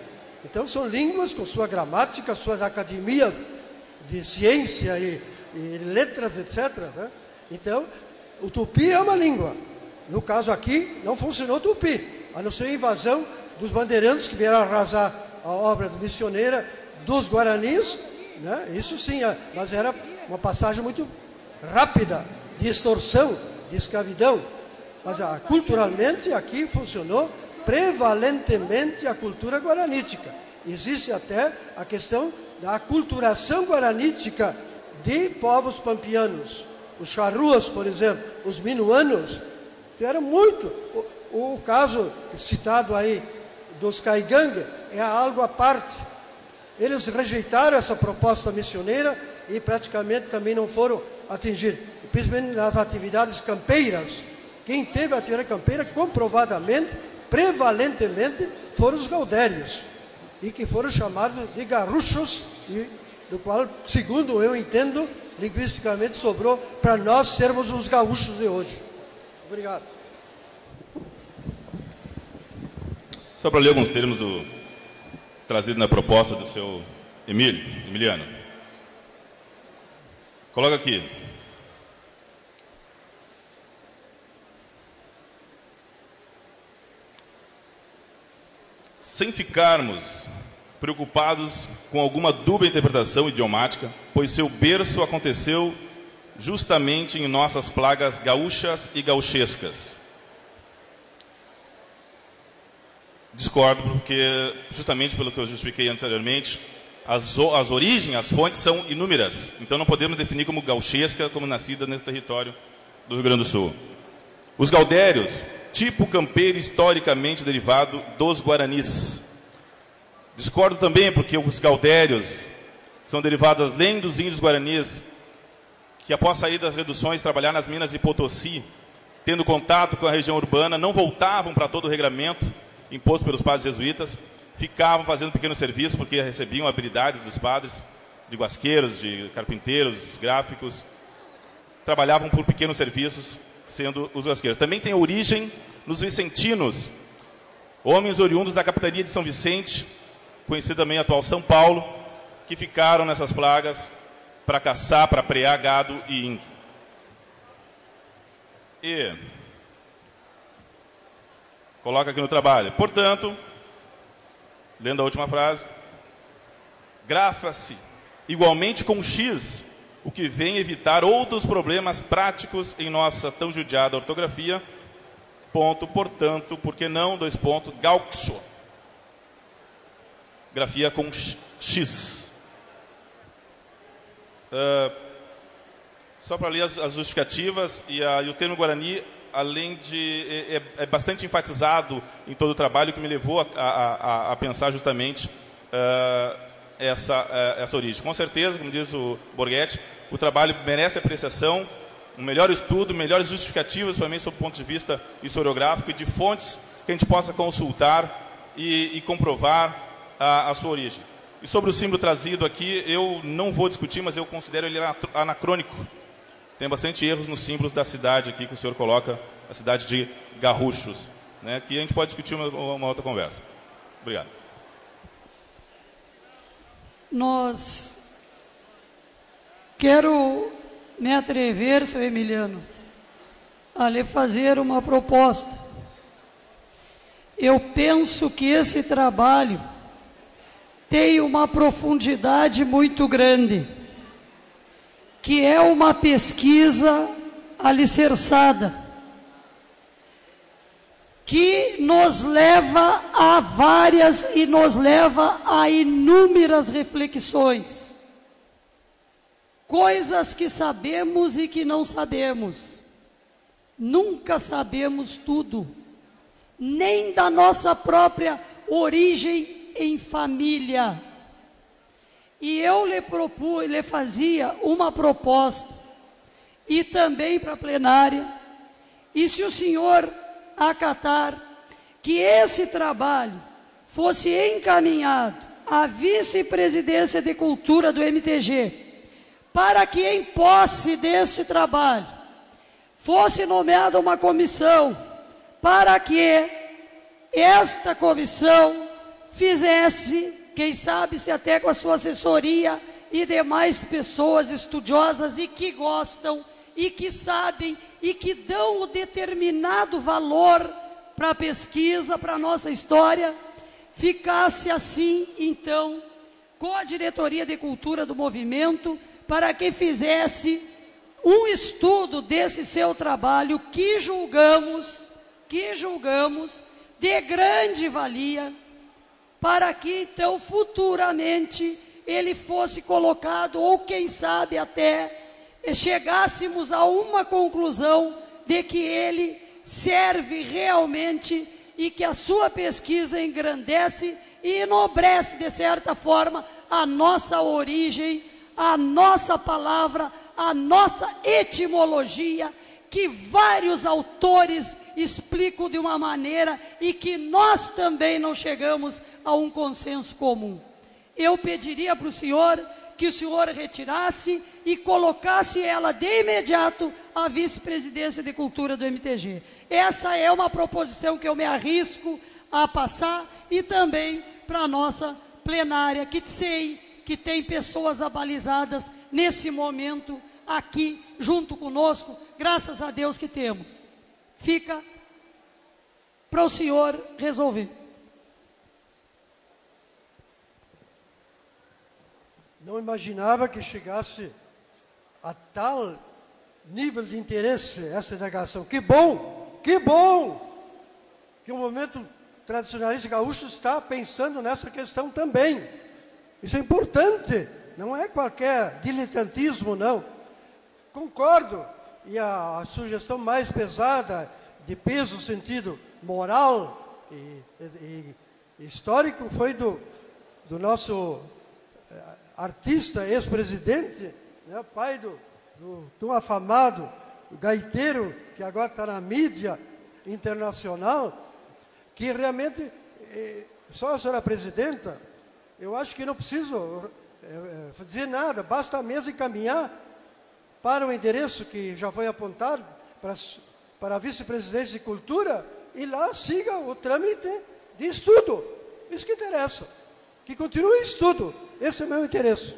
Então são línguas com sua gramática, suas academias de ciência e letras, etc. Né? Então, o tupi é uma língua. No caso aqui, não funcionou o tupi, a não ser a invasão dos bandeirantes que vieram arrasar a obra missioneira dos guaranis, né? Isso sim, mas era uma passagem muito rápida de extorsão, de escravidão. Mas culturalmente aqui funcionou prevalentemente a cultura guaranítica. Existe até a questão da aculturação guaranítica de povos pampianos. Os charruas, por exemplo, os minuanos, tiveram muito. O caso citado aí dos caigangue é algo à parte. Eles rejeitaram essa proposta missioneira e praticamente também não foram atingir, principalmente nas atividades campeiras. Quem teve a atividade campeira, comprovadamente, prevalentemente, foram os gaudérios, e que foram chamados de garruchos, do qual, segundo eu entendo, linguisticamente sobrou para nós sermos os gaúchos de hoje. Obrigado. Só para ler alguns termos trazidos na proposta do seu Emiliano. Coloca aqui. Sem ficarmos preocupados com alguma dúbia interpretação idiomática, pois seu berço aconteceu justamente em nossas plagas gaúchas e gauchescas. Discordo, porque justamente pelo que eu justifiquei anteriormente, as origens, as fontes são inúmeras. Então não podemos definir como gauchesca, como nascida nesse território do Rio Grande do Sul. Os gaudérios, tipo campeiro historicamente derivado dos guaranis. Discordo também porque os gaudérios são derivados além dos índios guaranis, que após sair das reduções, trabalhar nas minas de Potosí, tendo contato com a região urbana, não voltavam para todo o regramento imposto pelos padres jesuítas, ficavam fazendo pequenos serviços porque recebiam habilidades dos padres, de guasqueiros, de carpinteiros, gráficos, trabalhavam por pequenos serviços, sendo os guasqueiros. Também tem origem nos vicentinos, homens oriundos da capitania de São Vicente, conhecida também atual São Paulo, que ficaram nessas plagas para caçar, para prear gado e índio. E coloca aqui no trabalho. Portanto, lendo a última frase, grafa-se igualmente com X, o que vem evitar outros problemas práticos em nossa tão judiada ortografia. Ponto, portanto, por que não, Gaucho. Grafia com X. Só para ler as justificativas, e o termo Guarani, além de... é bastante enfatizado em todo o trabalho, que me levou a pensar justamente essa origem. Com certeza, como diz o Borghetti, o trabalho merece apreciação, um melhor estudo, melhores justificativas, também sob o ponto de vista historiográfico, e de fontes que a gente possa consultar e comprovar a sua origem. E sobre o símbolo trazido aqui, eu não vou discutir, mas eu considero ele anacrônico. Tem bastante erros nos símbolos da cidade aqui que o senhor coloca, a cidade de Garruchos, né, que a gente pode discutir uma outra conversa. Obrigado. Quero me atrever, seu Emiliano, a lhe fazer uma proposta. Eu penso que esse trabalho tem uma profundidade muito grande, que é uma pesquisa alicerçada, que nos leva a várias e nos leva a inúmeras reflexões, coisas que sabemos e que não sabemos. Nunca sabemos tudo, nem da nossa própria origem em família. E eu lhe fazia uma proposta, e também para a plenária, e se o senhor acatar, que esse trabalho fosse encaminhado à vice-presidência de cultura do MTG, para que em posse desse trabalho fosse nomeada uma comissão, para que esta comissão fizesse, quem sabe se até com a sua assessoria e demais pessoas estudiosas e que gostam e que sabem e que dão o determinado valor para a pesquisa, para a nossa história, ficasse assim, então, com a diretoria de cultura do movimento, para que fizesse um estudo desse seu trabalho que julgamos de grande valia, para que então futuramente ele fosse colocado, ou quem sabe até chegássemos a uma conclusão de que ele serve realmente e que a sua pesquisa engrandece e enobrece de certa forma a nossa origem, a nossa palavra, a nossa etimologia, que vários autores explicam de uma maneira e que nós também não chegamos a um consenso comum. Eu pediria para o senhor que o senhor retirasse e colocasse ela de imediato à vice-presidência de cultura do MTG. Essa é uma proposição que eu me arrisco a passar, e também para a nossa plenária, que sei que tem pessoas abalizadas nesse momento aqui junto conosco, graças a Deus que temos. Fica para o senhor resolver. Não imaginava que chegasse a tal nível de interesse essa indagação. Que bom que o movimento tradicionalista gaúcho está pensando nessa questão também. Isso é importante, não é qualquer diletantismo, não. Concordo, e a sugestão mais pesada, de peso no sentido moral e histórico, foi do nosso artista, ex-presidente, né, pai do afamado gaiteiro, que agora está na mídia internacional, que realmente, só a senhora presidenta, eu acho que não preciso dizer nada, basta a mesa encaminhar para o endereço que já foi apontado para a vice-presidência de cultura, e lá siga o trâmite de estudo. Isso que interessa, que continue o estudo. Esse é o meu interesse.